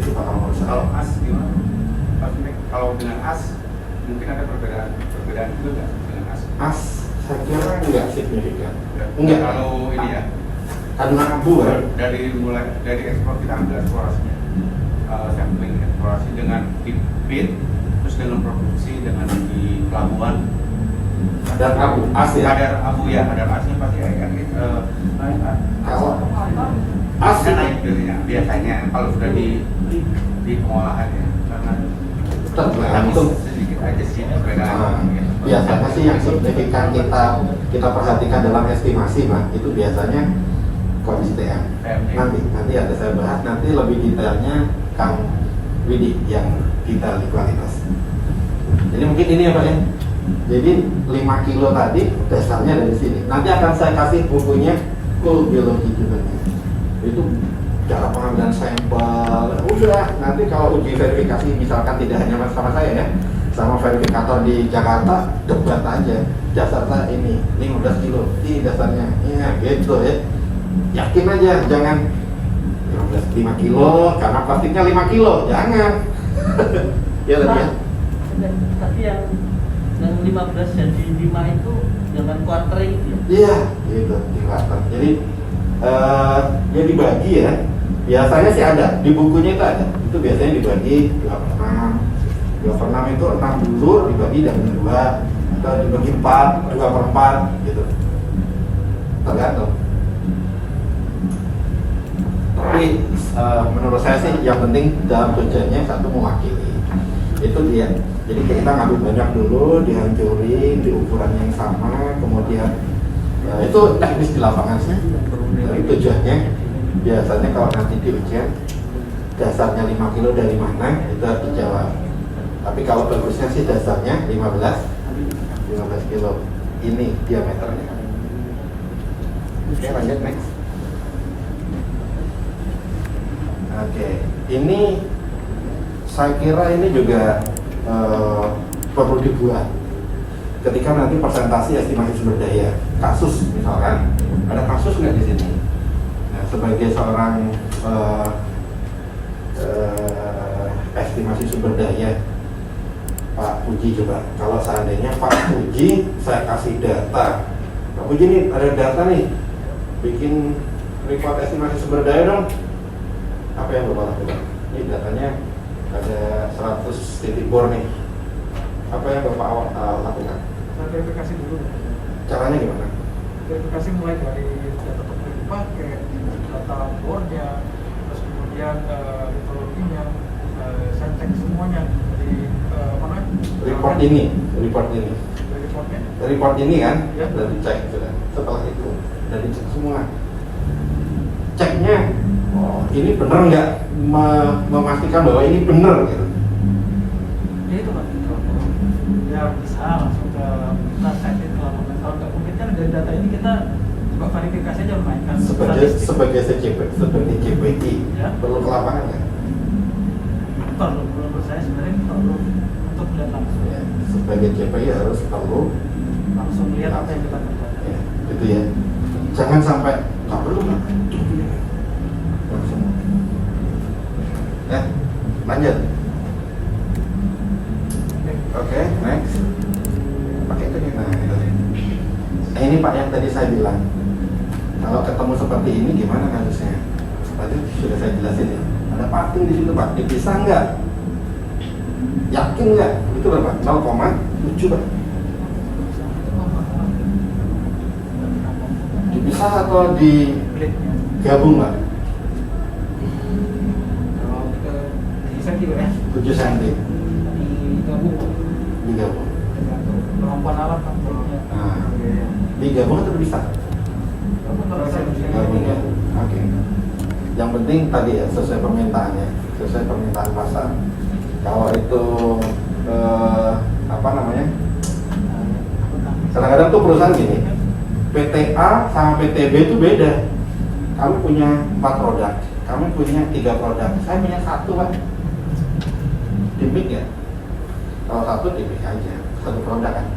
S2: Itu Pak kalau saya.
S6: Kalau as gimana? Kalau dengan as mungkin ada perbedaan itu nggak dengan as?
S2: As saya kira nggak signifikan. Enggak.
S6: Kalau ini ya.
S2: Kandungan abu kan?
S6: Dari ekspor kita ambil eksplorasinya, sampling eksplorasi dengan di pit, terus dengan produksi dengan di pelabuhan.
S2: Dan abu, as ya?
S6: Kadar abu ya, kadar asnya pasti
S2: Kalau as
S6: biasanya kalau sudah di pengolahan ya, karena
S2: tergantung.
S6: sedikit aja sih perbedaan.
S2: Biasanya sih yang signifikan kita perhatikan dalam estimasi Pak, itu biasanya kondisi TM. Nanti ada saya bahas, nanti lebih detailnya Kang Widi yang detail di kualitas. Jadi mungkin ini ya Pak ya. Jadi 5 kilo tadi dasarnya dari sini. Nanti akan saya kasih bukunya full biologi juga. Itu cara pengambilan sampel. Udah, nanti kalau uji verifikasi misalkan tidak hanya sama saya ya, sama verifikator di Jakarta, debat aja. Dasarnya ini 15 kilo, ini dasarnya. Iya gitu ya. Yakin aja, jangan 5 kilo karena plastiknya 5 kilo, jangan. Ya lebih ya.
S3: Tapi yang 15 jadi 5 itu dengan quartering gitu ya?
S2: Iya, gitu, di quarter. Jadi ya dibagi ya. Biasanya sih ada, di bukunya itu ada. Itu biasanya dibagi 2/6. 2/6 itu 6 bulur dibagi dari 2 atau dibagi 4, 2/4 gitu. Tergantung. Tapi menurut saya sih yang penting dalam tujuannya satu mewakili. Itu dia. Jadi kita ngambil banyak dulu, dihancurin di ukuran yang sama, kemudian itu teknis di lapangan sih. Tapi tujuannya biasanya kalau nanti di ujian dasarnya 5 kilo dari mana itu harus dijawab. Tapi kalau bagusnya sih dasarnya 15 kilo ini diameternya. Oke, lanjut next. Oke, ini saya kira ini juga perlu dibuat ketika nanti presentasi estimasi sumber daya kasus misalkan ada kasus nggak di sini. Nah, sebagai seorang estimasi sumber daya Pak Puji, coba kalau seandainya Pak Puji saya kasih data, Pak Puji nih ada data nih, bikin report estimasi sumber daya dong. Apa yang Bapak lakukan? Ini datanya ada 100 titik bor nih. Apa yang Bapak lakukan?
S10: Saya verifikasi dulu.
S2: Caranya gimana?
S10: Verifikasi mulai dari data yang dipakai, data bornya, terus kemudian metodologinya, saya cek semuanya di mana?
S2: Report ini.
S10: Reportnya.
S2: Report ini kan?
S10: Ya.
S2: Sudah dicek sudah. Setelah itu sudah dicek semua. Ceknya, oh ini benar nggak, memastikan bahwa ini benar gitu.
S10: Ya itu Pak, ya bisa langsung ke website itu laporan. Kalau nggak mungkin kan dari data ini kita coba verifikasi aja memainkan
S2: Sebagai CPI
S10: Ya.
S2: perlu ke lapangan nggak?
S10: perlu menurut saya sebenarnya perlu untuk melihat langsung,
S2: Ya, sebagai CPI harus perlu
S10: langsung melihat apa yang kita kerjakan.
S2: ya, gitu ya. Jangan sampai nggak perlu Pak. Langsung. Ya, lanjut. Oke, next. Pakai itu nih, nah itu. Nah, ini Pak yang tadi saya bilang. Kalau ketemu seperti ini gimana kasusnya? Tadi sudah saya jelasin ya. Ada parting di situ Pak. Dipisah nggak? Yakin nggak? Itu berapa? 0,7 Pak. Dipisah atau digabung Pak?
S10: Kalau kita bisa juga ya
S2: 7 cm
S10: digabung
S2: digabung.
S10: kemampuan alat kan jadinya.
S2: Nah, digabung atau dipisah? Gabung ya. Oke. Yang penting tadi ya sesuai permintaannya, sesuai permintaan pasar. Kalau itu apa namanya? Kadang-kadang tuh perusahaan gini, PTA sama PTB itu beda. Kami punya 4 produk, kami punya 3 produk, saya punya 1 Pak. Dimik ya. Kalau 1 dimik aja, 1 produk kan.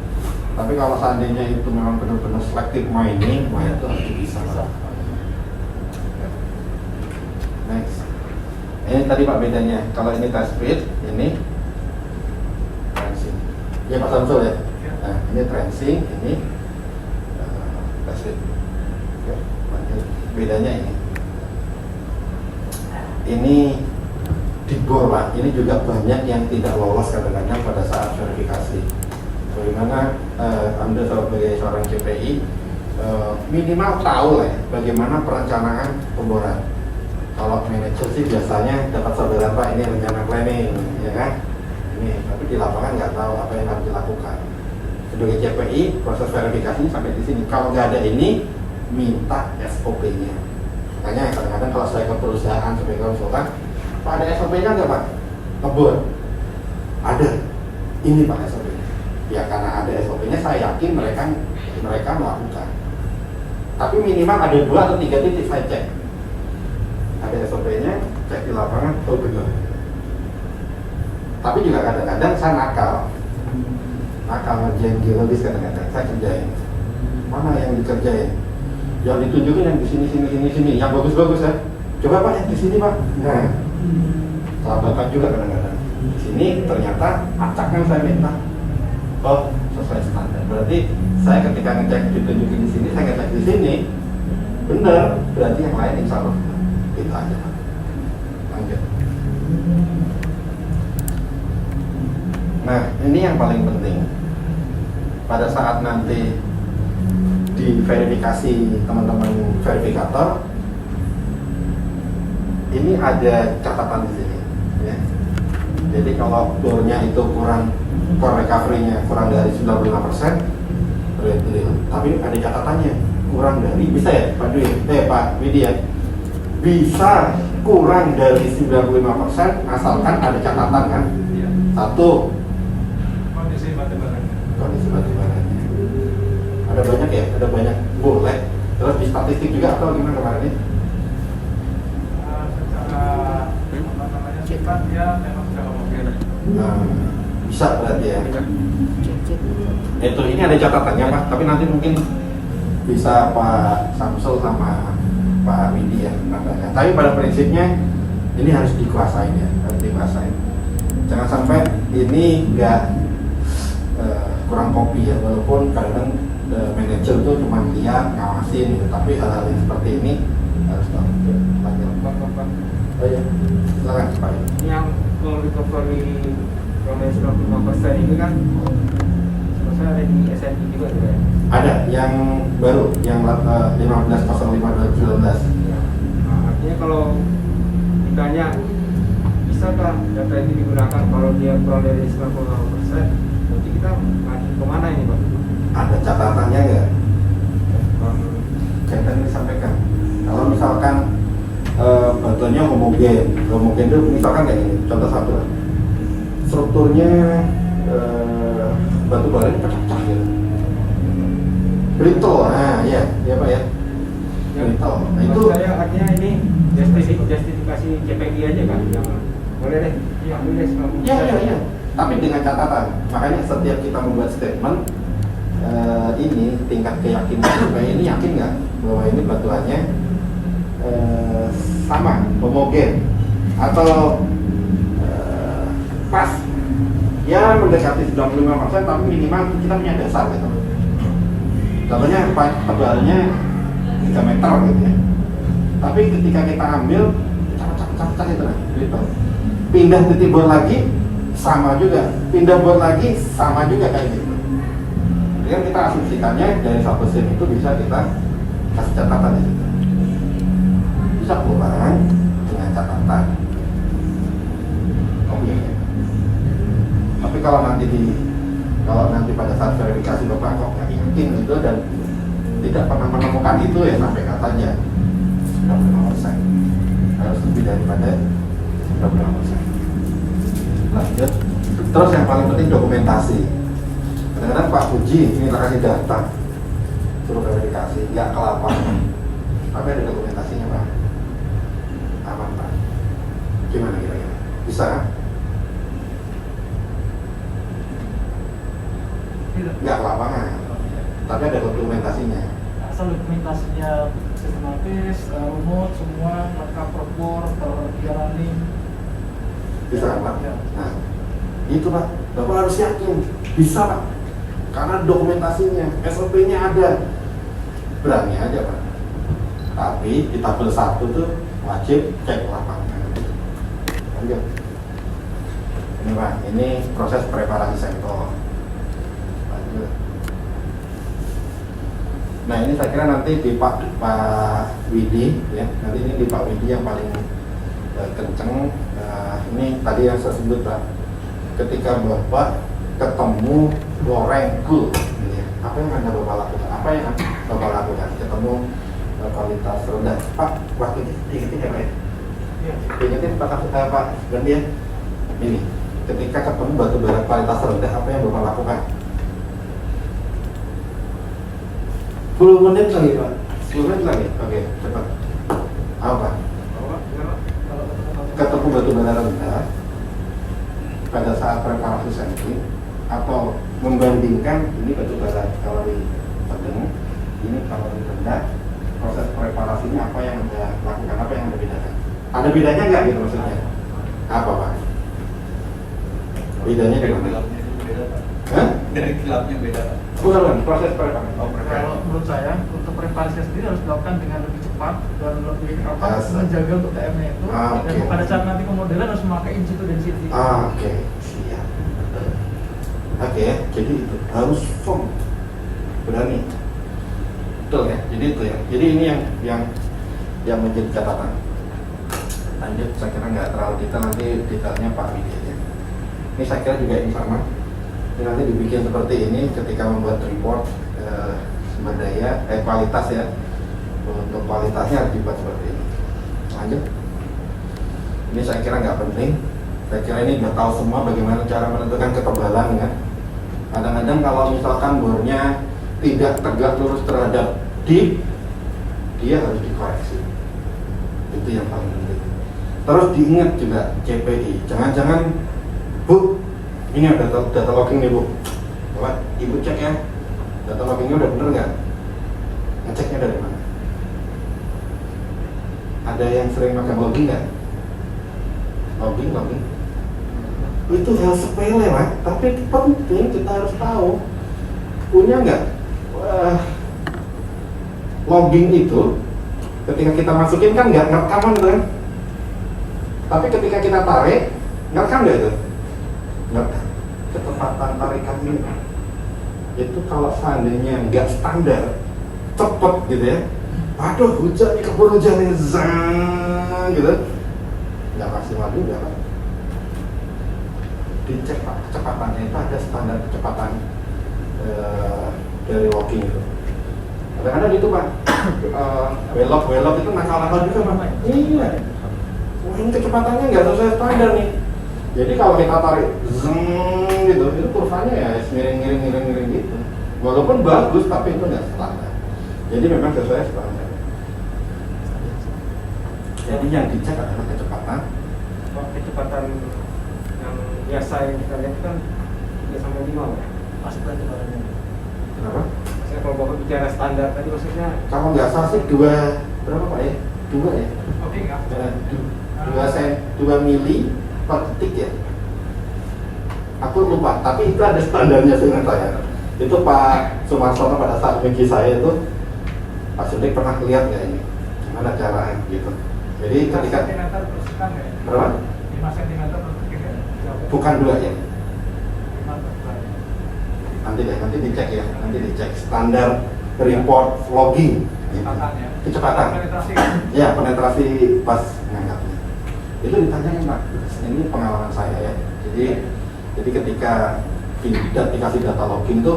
S2: Tapi kalau seandainya itu memang benar-benar selective mining, wah itu harus dipisah. Next. Ini tadi Pak bedanya. Kalau ini test fit, ini tracing. Ya Pak Samsul ya. Nah, ini tracing, ini test fit. Oke, lanjut. Bedanya ini. Ini dibor Pak. Ini juga banyak yang tidak lolos kadang-kadang pada saat verifikasi. Bagaimana Anda sebagai seorang CPI minimal tahu lah ya, bagaimana perencanaan pemboran. Kalau manajer sih biasanya dapat saudara Pak ini rencana planning, ya kan? Ini, tapi di lapangan nggak tahu apa yang harus dilakukan. Sebagai CPI proses verifikasinya sampai di sini. Kalau nggak ada ini, minta SOP-nya. Makanya kadang-kadang kalau saya ke perusahaan sebagai konsultan, Pak ada SOP-nya nggak Pak? Ngebor. Ada. Ini Pak SOP-nya. Ya karena ada SOP-nya saya yakin mereka melakukan. Tapi minimal ada 2 atau 3 titik saya cek. Ada SOP-nya, cek di lapangan, oh benar. Tapi juga kadang-kadang saya nakal ngerjain geologis kadang-kadang saya kerjain. Mana yang dikerjain? Yang ditunjukin yang di sini, yang bagus-bagus ya. Coba Pak yang di sini Pak. Nah, sahabatan juga kadang-kadang. Di sini ternyata acaknya saya minta. Oh, sesuai standar. Berarti saya ketika ngecek ditunjukin di sini, saya ngecek di sini, benar. Berarti yang lain insya Allah itu aja. Lanjut. Nah, ini yang paling penting. Pada saat nanti diverifikasi teman-teman verifikator, ini ada catatan di sini. Ya. Jadi kalau bornya itu kurang, core recovery-nya kurang dari 95%, tapi ada catatannya kurang dari, bisa ya Pak Dwi, Pak Widi ya, bisa kurang dari 95% asalkan ada catatan kan. Satu, kondisi batu baranya. Ada banyak ya, ada banyak boleh. Terus di statistik juga atau gimana kemarin ini?
S10: Secara apa namanya sifat dia memang sudah homogen.
S2: Bisa berarti ya. Itu ini ada catatannya Pak, tapi nanti mungkin bisa Pak Samsul sama Pak Widi ya namanya. Tapi pada prinsipnya ini harus dikuasain ya, harus dikuasain. Jangan sampai ini enggak kurang kopi ya, walaupun kadang manajer itu cuma lihat ngawasin gitu, tapi hal-hal yang seperti ini harus tahu. Lanjut. Oh ya, silakan Pak.
S5: Ini yang recovery dari 95% ini kan sebenarnya ada di SNI juga gitu ya?
S2: Ada yang baru, yang 15.05.2019.
S5: Ya. Nah, artinya kalau ditanya bisakah data ini digunakan kalau dia kurang dari 95%, berarti kita ngaji kemana ini Pak?
S2: Ada catatannya nggak? Kayak tadi disampaikan, kalau misalkan batuannya homogen. Homogen itu misalkan kayak ini, contoh satu. Strukturnya batu bara ini pecah-pecah gitu. Brittle, nah ya Pak ya. Brittle. Nah, itu
S1: saya artinya ini justifikasi CPI aja kan, yang boleh deh, ambil deh semua.
S2: Iya. Tapi dengan catatan, makanya setiap kita membuat statement ini tingkat keyakinan supaya ini yakin nggak bahwa ini batuannya sama, homogen atau pas ya mendekati 95% tapi minimal kita punya dasar gitu. Contohnya tebalnya 3 meter gitu ya. Tapi ketika kita ambil cak itu nah, gitu. Pindah titik bor lagi sama juga, pindah bor lagi sama juga kayak gitu. Jadi kita asumsikannya dari satu SIM itu bisa kita kasih catatan di situ. Bisa pulang dengan catatan. Oke. Tapi kalau nanti pada saat verifikasi Bapak kok nggak yakin gitu dan tidak pernah menemukan itu ya sampaikan saja 95%. Harus lebih daripada 95%. Lanjut. Terus yang paling penting dokumentasi. Kadang-kadang Pak Puji ini kasih data suruh verifikasi, nggak ke lapangan. Tapi ada dokumentasinya Pak. Aman Pak. Gimana kira-kira? Bisa? Nggak ke lapangan, tapi ada dokumentasinya.
S10: Asal dokumentasinya sistematis, rumus, semua, lengkap propor, terjalani.
S2: Bisa Pak? Nah, itu Pak, Bapak harus yakin. Bisa Pak, karena dokumentasinya, SOP-nya ada. Berani aja Pak. Tapi di tabel 1 tuh wajib cek lapangan. Lanjut. Ini Pak, ini proses preparasi sampel. Lanjut. Nah ini saya kira nanti di Pak Widi ya, nanti ini di Pak Widi yang paling kenceng. Ini tadi yang saya sebut Pak, ketika Bapak ketemu gorengku, ya, apa yang Anda Bapak lakukan? Apa yang Bapak lakukan? Ketemu kualitas rendah. Pak, waktu diingetin ya Pak ya?
S10: Iya.
S2: Diingetin Pak gantian. Ini, ketika ketemu batu bara kualitas rendah, apa yang Bapak lakukan?
S3: 10 menit lagi Pak.
S2: 10 menit lagi? Oke, cepat. Apa? Ketemu batu bara rendah pada saat preparasi sampling atau membandingkan ini batu bara kalori sedang, ini kalori rendah, proses preparasinya apa yang Anda lakukan, apa yang Anda bedakan? Ada bedanya nggak gitu maksudnya? Apa Pak? Bedanya di mana? Hah?
S6: Dari gelapnya beda Pak.
S2: Bukan, proses preparasi.
S10: Kalau menurut saya, untuk preparasi sendiri harus dilakukan dengan lebih cepat dan lebih
S2: Asal.
S10: menjaga untuk TM-nya itu.
S2: Oke.
S10: Dan pada saat nanti pemodelan harus memakai in situ density.
S2: Oke, siap. Oke, jadi itu harus firm, berani. Betul ya. Jadi itu ya. Jadi ini yang menjadi catatan. Lanjut, saya kira nggak terlalu detail, nanti detailnya Pak Widi aja. Ini saya kira juga ini sama. Ini nanti dibikin seperti ini ketika membuat report sumber daya, kualitas ya. Untuk kualitasnya harus dibuat seperti ini. Lanjut. Ini saya kira nggak penting. Saya kira ini udah tahu semua bagaimana cara menentukan ketebalan kan. Kadang-kadang kalau misalkan bornya tidak tegak lurus terhadap deep, dia harus dikoreksi. Itu yang paling penting. Terus diingat juga CPI. Jangan-jangan Bu, ini ada data logging nih Bu. Coba Ibu cek ya, data loggingnya udah bener nggak? Ngeceknya dari mana? Ada yang sering makan logging nggak? Logging. Itu hal sepele Pak, tapi penting kita harus tahu. Punya nggak? Logging itu ketika kita masukin kan nggak ngerekaman kan? Tapi ketika kita tarik, ngerekam nggak itu? Ngerekam. Kecepatan tarikan ini itu kalau seandainya nggak standar, cepet gitu ya. Waduh, hujan nih, keburu hujan nih, zang, gitu. Nggak maksimal juga Pak. Dicek Pak, kecepatannya itu ada standar kecepatan dari walking itu. Kadang-kadang gitu Pak. belok itu nakal-nakal juga Pak. Iya. Wah, ini kecepatannya nggak sesuai standar nih. Jadi kalau kita tarik gitu, itu kurvanya ya miring gitu. Walaupun bagus tapi itu nggak standar. Jadi memang sesuai standar. Jadi yang dicek adalah kecepatan.
S5: Kecepatan yang biasa yang kita lihat kan 3 sampai 5 Pak.
S3: Pas kecepatan.
S2: Kenapa?
S5: Saya kalau Bapak bicara standar tadi maksudnya
S2: Kalau nggak salah sih 2 berapa Pak ya? 2 ya?
S10: Oke nggak?
S2: 2 mili per detik ya? Aku lupa, tapi itu ada standarnya seingat saya. Itu Pak Sumarsono pada saat uji saya itu, Pak Sudik pernah lihat nggak ini? Gimana cara gitu. Jadi
S10: 5
S2: ketika
S10: cm per sekam ya?
S2: berapa?
S10: 5 cm per detik ya?
S2: Bukan 2 ya?
S10: 5 per detik.
S2: Nanti dicek ya, nanti dicek standar report logging.
S10: Kecepatannya.
S2: Kecepatan.
S10: Penetrasi.
S2: Ya, penetrasi pas ngangkatnya. Itu ditanyain Pak. Ini pengalaman saya ya. Jadi ketika dikasih data logging itu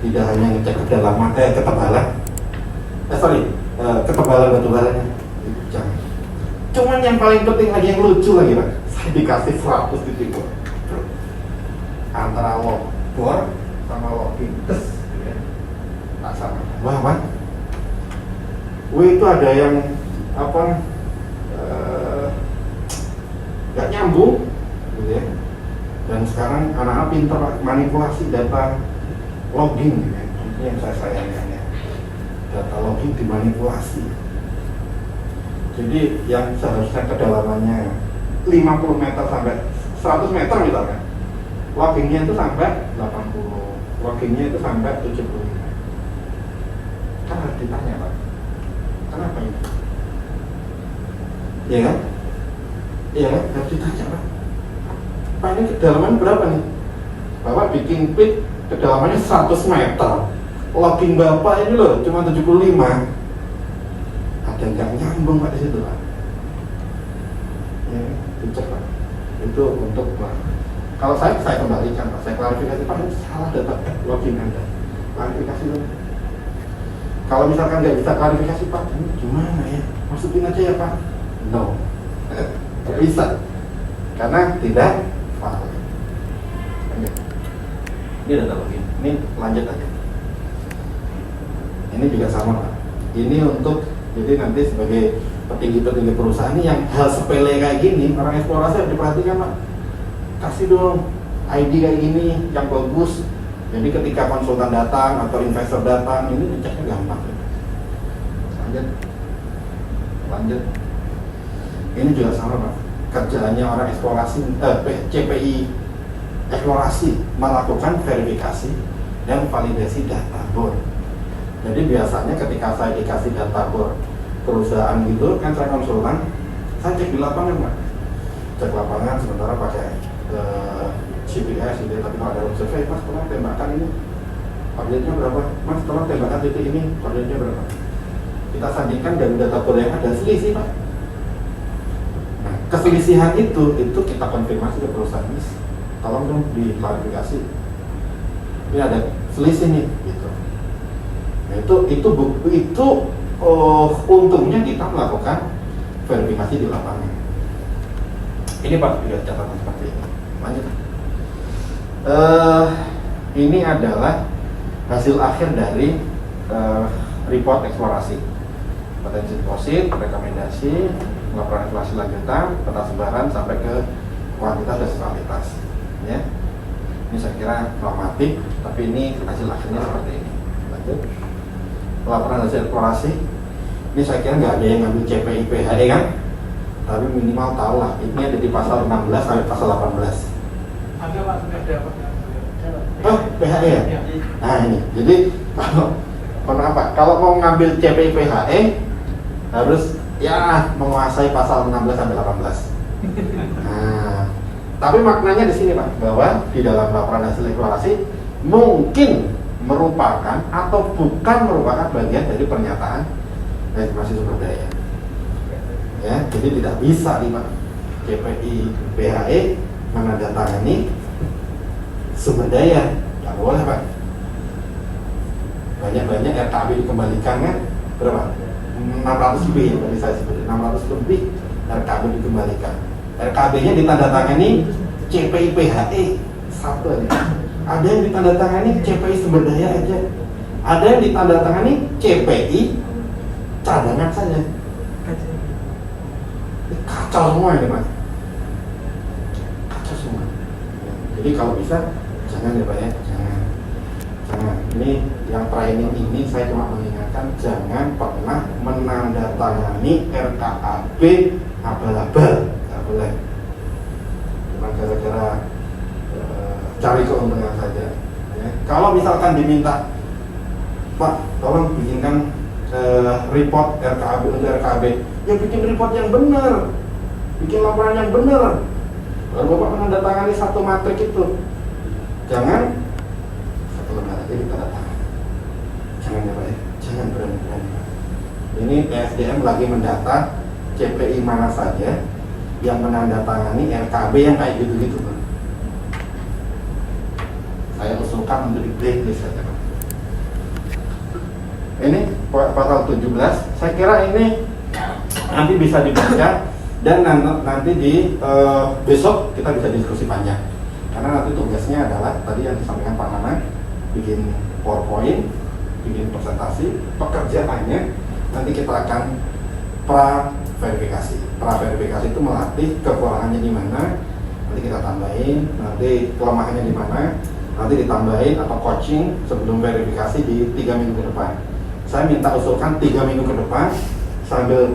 S2: tidak hanya ngecek kedalaman, ketebalan. Ketebalan batu baranya. Jangan. Cuman yang paling penting lagi, yang lucu lagi Pak. Saya dikasih 100 titik bor. Antara bor sama logging. Tak sama. Wah Pak. Itu ada yang nggak nyambung gitu ya. Dan sekarang anak-anak pintar manipulasi data logging gitu ya. Ini yang saya sayangkan ya, data logging dimanipulasi. Jadi yang seharusnya kedalamannya 50 meter sampai 100 meter misalkan, loggingnya itu sampai 80, loggingnya itu sampai 75. Kan harus ditanya Pak, kenapa ini? Iya kan? Iya kan? Harus ditanya Pak. Pak ini kedalaman berapa nih? Bapak bikin pit kedalamannya 100 meter. Logging Bapak ini loh cuma 75. Ada nggak nyambung Pak di situ Pak? Ya, dicek Pak. Itu untuk Pak. Kalau saya kembalikan Pak, saya klarifikasi Pak, ini salah data logging Anda. Klarifikasi dong. Kalau misalkan nggak bisa klarifikasi Pak, ini gimana ya? Masukin aja ya Pak. No, nggak bisa, karena tidak valid. Ini data login. Ini lanjut aja. Ini juga sama Pak. Ini untuk jadi nanti sebagai petinggi-petinggi perusahaan ini yang hal sepele kayak gini, orang eksplorasi harus diperhatikan Pak. Kasih dong ID kayak gini yang bagus. Jadi ketika konsultan datang atau investor datang, ini diceknya gampang. Lanjut. Ini juga sama Pak. Kerjaannya orang eksplorasi, CPI eksplorasi melakukan verifikasi dan validasi data bor. Jadi biasanya ketika saya dikasih data bor perusahaan gitu, kan saya konsultan, saya cek di lapangan Pak. Cek lapangan sementara pakai GPS gitu, tapi kalau ada survei, Mas tolong tembakan ini koordinatnya berapa? Mas tolong tembakan titik ini koordinatnya berapa? Kita sandingkan dari data bor yang ada selisih Pak. Nah, keselisihan itu kita konfirmasi ke perusahaan ini, tolong dong diklarifikasi. Ini ada selisih nih, gitu. Nah, itu untungnya kita melakukan verifikasi di lapangan. Ini Pak, juga catatan seperti ini. Lanjut. Ini adalah hasil akhir dari report eksplorasi, potensi deposit, rekomendasi, laporan evaluasi lanjutan, peta sebaran sampai ke kuantitas dan kualitas. Ya, ini saya kira normatif, tapi ini hasil akhirnya seperti ini. Lanjut. Laporan hasil eksplorasi, ini saya kira nggak ada yang ngambil CPI PHE kan, tapi minimal tahu lah. Ini ada di pasal 16 sampai pasal 18.
S10: Ada Pak, sudah ada Pak.
S2: Oh, PHE ya? Nah ini, jadi kalau mau ngambil CPI PHE harus ya menguasai pasal 16 sampai 18. Nah, tapi maknanya di sini Pak, bahwa di dalam laporan hasil eksplorasi mungkin merupakan atau bukan merupakan bagian dari pernyataan estimasi sumber daya. Ya, jadi tidak bisa nih Pak, CPI PHE menandatangani sumber daya, nggak boleh Pak. Banyak-banyak RKB dikembalikan kan, berapa? 600 lebih yang tadi saya sebut, 600 lebih RKB dikembalikan. RKB-nya ditandatangani CPI-PHE satu aja. Ada yang ditandatangani CPI sumber daya aja. Ada yang ditandatangani CPI cadangan saja. Kacau semua ini Pak. Kacau semua. Jadi kalau bisa jangan ya Pak ya, jangan. Ini yang training ini saya cuma mengingatkan jangan pernah menandatangani RKAB abal-abal, nggak boleh. Cuma gara-gara cari keuntungan saja. Ya. Kalau misalkan diminta, Pak, tolong bikinkan report RKAB untuk RKAB, ya bikin report yang benar, bikin laporan yang benar. Baru Bapak menandatangani satu matrik itu. Jangan satu lembar aja ditandatangani. Jangan ya Pak ya, jangan berani-berani. Ini PSDM lagi mendata CPI mana saja yang menandatangani RKB yang kayak gitu-gitu Pak. Saya usulkan untuk di blacklist saja Pak. Ini pasal 17, saya kira ini nanti bisa dibaca dan nanti di besok kita bisa diskusi panjang. Karena nanti tugasnya adalah tadi yang disampaikan Pak Nana, bikin PowerPoint, bikin presentasi, pekerjaannya nanti kita akan pra-verifikasi. Pra-verifikasi itu melatih kekurangannya di mana, nanti kita tambahin, nanti kelemahannya di mana, nanti ditambahin atau coaching sebelum verifikasi di 3 minggu ke depan. Saya minta usulkan 3 minggu ke depan sambil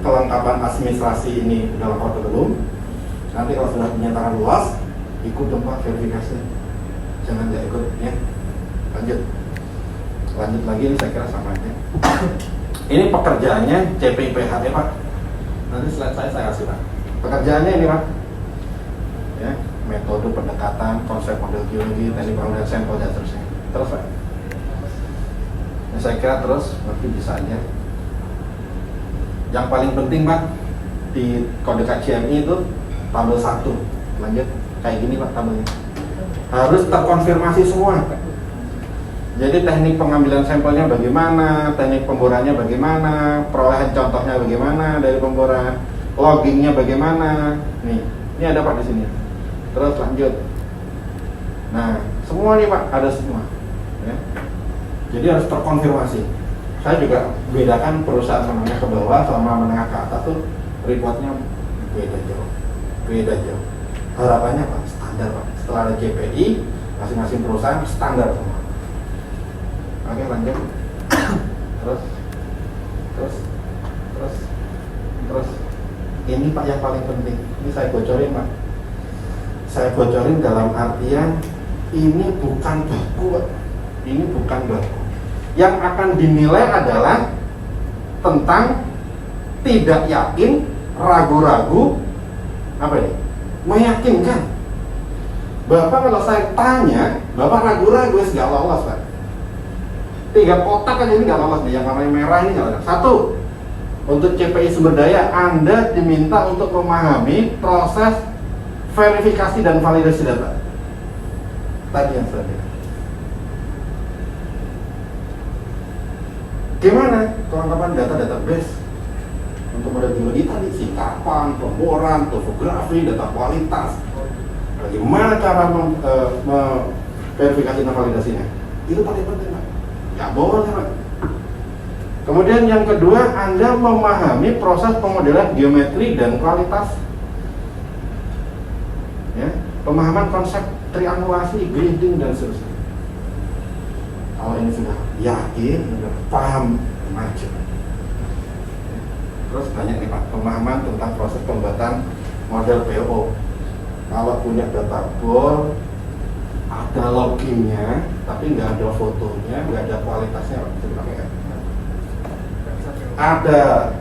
S2: kelengkapan administrasi ini udah lengkap atau belum. Nanti kalau sudah dinyatakan luas, ikut tempat verifikasi. Jangan tidak ikut ya. Lanjut lagi ini saya kira sama aja. Ini pekerjaannya CPI-PHE Pak. Nanti slide saya kasih Pak. Pekerjaannya ini Pak. Ya, metode pendekatan, konsep model geologi, teknik pengambilan sampel dan seterusnya. Terus Pak. Nah, saya kira terus nanti bisa aja. Yang paling penting Pak di kode KCMI itu tabel 1. Lanjut kayak gini Pak tabelnya. Harus terkonfirmasi semua Pak. Jadi teknik pengambilan sampelnya bagaimana, teknik pemborannya bagaimana, perolehan contohnya bagaimana dari pemboran, loggingnya bagaimana. Nih, ini ada Pak di sini. Terus lanjut. Nah, semua nih Pak ada semua. Ya. Jadi harus terkonfirmasi. Saya juga bedakan perusahaan menengah ke bawah sama menengah ke atas tuh reportnya beda jauh. Harapannya Pak standar Pak. Setelah ada JPI, masing-masing perusahaan standar semua. Oke lanjut. Terus. Ini Pak yang paling penting. Ini saya bocorin Pak. Saya bocorin dalam artian ini bukan baku Pak. Ini bukan baku. Yang akan dinilai adalah tentang tidak yakin, ragu-ragu, apa ini? Meyakinkan. Bapak kalau saya tanya, Bapak ragu-ragu, nggak lolos Pak. 3 kotak aja ini nggak lolos nih, yang warna merah ini nggak lolos. 1, untuk CPI sumber daya, Anda diminta untuk memahami proses verifikasi dan validasi data. Tadi yang saya bilang. Gimana kelengkapan data database untuk model geologi tadi, singkapan, pemboran, topografi, data kualitas. Bagaimana cara verifikasi dan validasinya? Itu paling penting Pak. Nggak boleh Pak. Kemudian yang kedua, Anda memahami proses pemodelan geometri dan kualitas. Ya, pemahaman konsep triangulasi, grading dan seterusnya. Kalau ini sudah yakin, sudah paham, maju. Terus banyak nih Pak, pemahaman tentang proses pembuatan model PO. Kalau punya data bor, ada loggingnya, tapi nggak ada fotonya, nggak ada kualitasnya, ada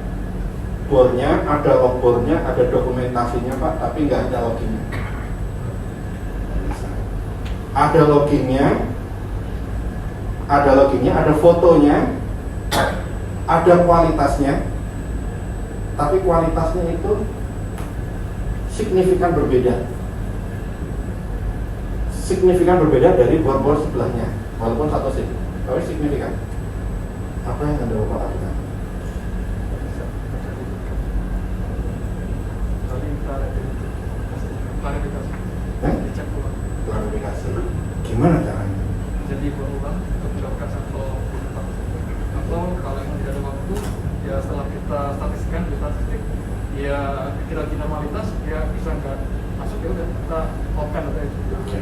S2: bornya, ada log bornya, ada dokumentasinya Pak, tapi nggak ada loggingnya. Ada loggingnya, ada fotonya, ada kualitasnya, tapi kualitasnya itu signifikan berbeda dari bor-bor sebelahnya, walaupun satu sih, tapi signifikan. Apa yang ada Bapak lakukan?
S10: Tadi kita ada di klarifikasi.
S2: Eh?
S10: Dicek ulang.
S2: Klarifikasi. Gimana caranya?
S10: Jadi berulang untuk melakukan sampel kontak. Atau kalau yang tidak ada waktu, ya setelah kita statistikkan di statistik, ya kira-kira normalitas, ya bisa nggak masuk, ya udah kita open data itu.
S2: Oke.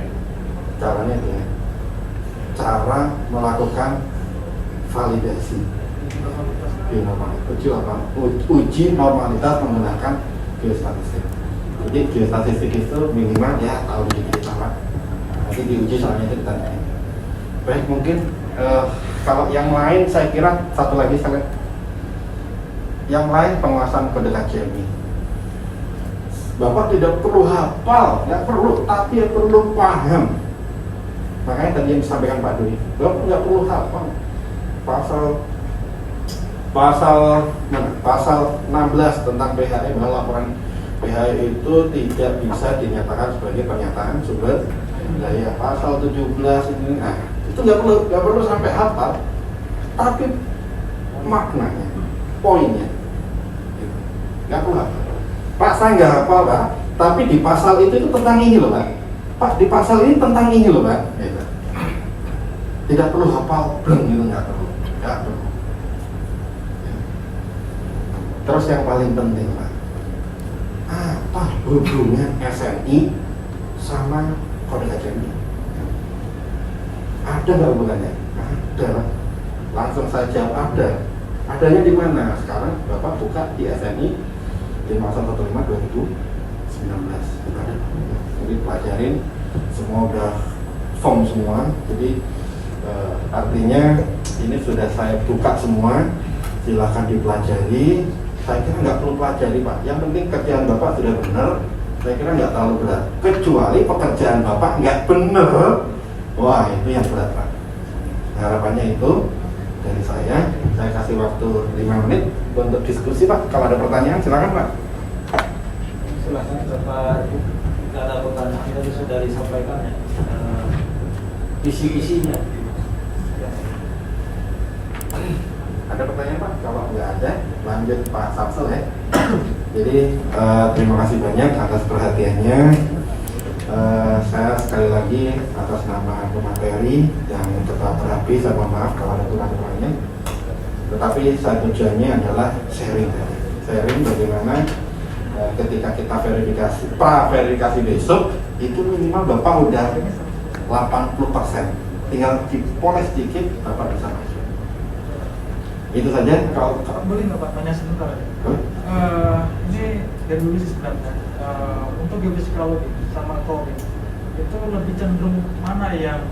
S2: Caranya itu ya. Cara melakukan validasi
S10: Normalitas.
S2: uji normalitas menggunakan geostatistik. Jadi geostatistik itu minimal ya tahu dikit sama. Nanti diuji soalnya itu ditanya. Baik, mungkin kalau yang lain saya kira satu lagi saya. Yang lain penguasaan kode KJMI. Bapak tidak perlu hafal, nggak perlu, tapi yang perlu paham. Makanya tadi yang disampaikan Pak Dwi, Bapak nggak perlu hafal. Pasal 16 tentang PHE, bahwa laporan PHE itu tidak bisa dinyatakan sebagai pernyataan sumber daya. Pasal 17 ini, nah itu nggak perlu sampai hafal, tapi maknanya, poinnya, nggak perlu hafal. Pak, saya nggak hafal Pak, tapi di pasal itu tentang ini loh Pak. Pak, di pasal ini tentang ini loh Pak. Gitu. Tidak perlu hafal, belum gitu, nggak perlu. Terus yang paling penting Pak, apa hubungan SNI sama kode KJMI? Ada nggak hubungannya? Ada Pak. Langsung saya jawab ada. Adanya di mana? Sekarang Bapak buka di SNI 5115/2019. Ada. Jadi pelajarin, semua udah form semua. Jadi artinya ini sudah saya buka semua. Silahkan dipelajari. Saya kira nggak perlu pelajari Pak. Yang penting kerjaan Bapak sudah benar. Saya kira nggak terlalu berat. Kecuali pekerjaan Bapak nggak benar. Wah, itu yang berat Pak. Harapannya itu dari saya kasih waktu 5 menit untuk diskusi Pak. Kalau ada pertanyaan silakan Pak.
S1: Silakan Bapak, jika ada pertanyaan tadi sudah disampaikan ya, isi-isinya.
S2: Ada pertanyaan Pak? Kalau nggak ada, lanjut Pak Samsul ya. Jadi terima kasih banyak atas perhatiannya. Saya sekali lagi atas nama pemateri yang tetap rapi, saya mohon maaf kalau ada kurang-kurangnya. Tetapi saya tujuannya adalah sharing bagaimana ketika kita verifikasi besok itu minimal Bapak udah 80%, tinggal dipoles sedikit Bapak bisa masuk. Itu saja. Kalau
S10: boleh nggak Pak tanya sebentar ya? Ini dari dulu sih sebenarnya untuk geofisikologi sama coring itu lebih cenderung mana yang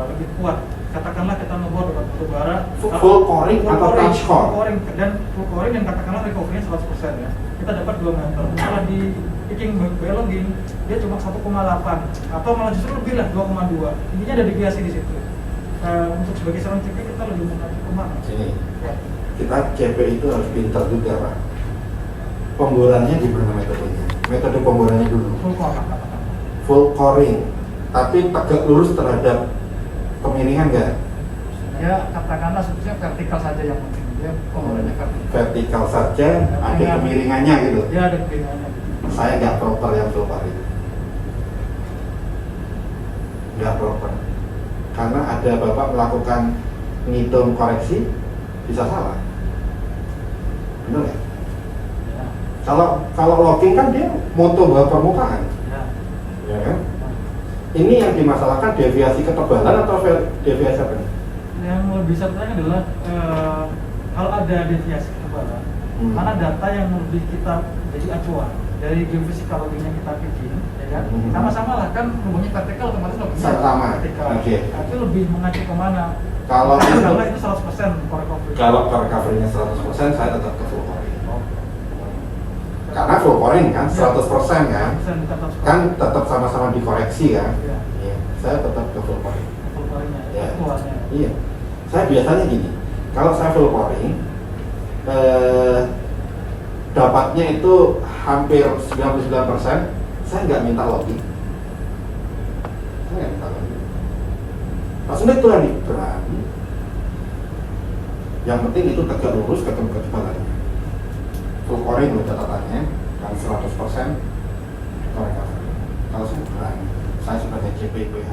S10: lebih kuat? Katakanlah kita ngebor dengan batu bara
S2: full coring atau touch core?
S10: Full coring dan full coring yang katakanlah recovery-nya 100% ya. Kita dapat 2 meter. Setelah di picking belonging dia cuma 1,8 atau malah justru lebih lah 2,2. Intinya ada deviasi di situ. Untuk sebagai seorang CP kita lebih mengacu kemana?
S2: Sini.
S10: Ya.
S2: Kita CP itu harus pintar juga Pak. Pemborannya gimana metodenya? Metode pemborannya dulu. Full coring, tapi tegak lurus terhadap kemiringan nggak?
S10: Ya katakanlah sebetulnya vertikal saja yang penting. Ya pemborannya vertikal.
S2: Vertikal saja, ada kemiringannya gitu.
S10: Ya ada kemiringannya.
S2: Saya nggak proper yang full coring. Nggak proper. Karena ada Bapak melakukan ngitung koreksi, bisa salah. Benar ya? Kalau logging kan dia moto bawah permukaan. Ya kan? Ini yang dimasalahkan deviasi ketebalan atau deviasi apa nih?
S10: Yang lebih sebetulnya adalah kalau ada deviasi ketebalan, mana data yang lebih kita jadi acuan dari geofisikologinya kita bikin, ya kan? Sama-sama lah kan rumahnya vertikal otomatis lebih
S2: sama.
S10: vertikal.
S2: Okay.
S10: Tapi lebih mengacu kemana?
S2: Kalau
S10: itu 100% core recovery.
S2: Kalau core recovery-nya 100%, saya tetap ke full coring. Karena full coring kan 100% kan? Kan tetap sama-sama dikoreksi kan?
S10: Ya.
S2: Iya. Saya tetap ke full coring.
S10: Full coringnya,
S2: Ya.
S10: keluarnya.
S2: Iya. Saya biasanya gini. Kalau saya full coring, dapatnya itu hampir 99%. Saya nggak minta login. Saya nggak minta login. Maksudnya itu tadi berani. Yang penting itu tegak lurus ketemu ketebalannya. Full coring loh catatannya, dan 100% recovery. Kalau saya berani, saya sebagai CPPH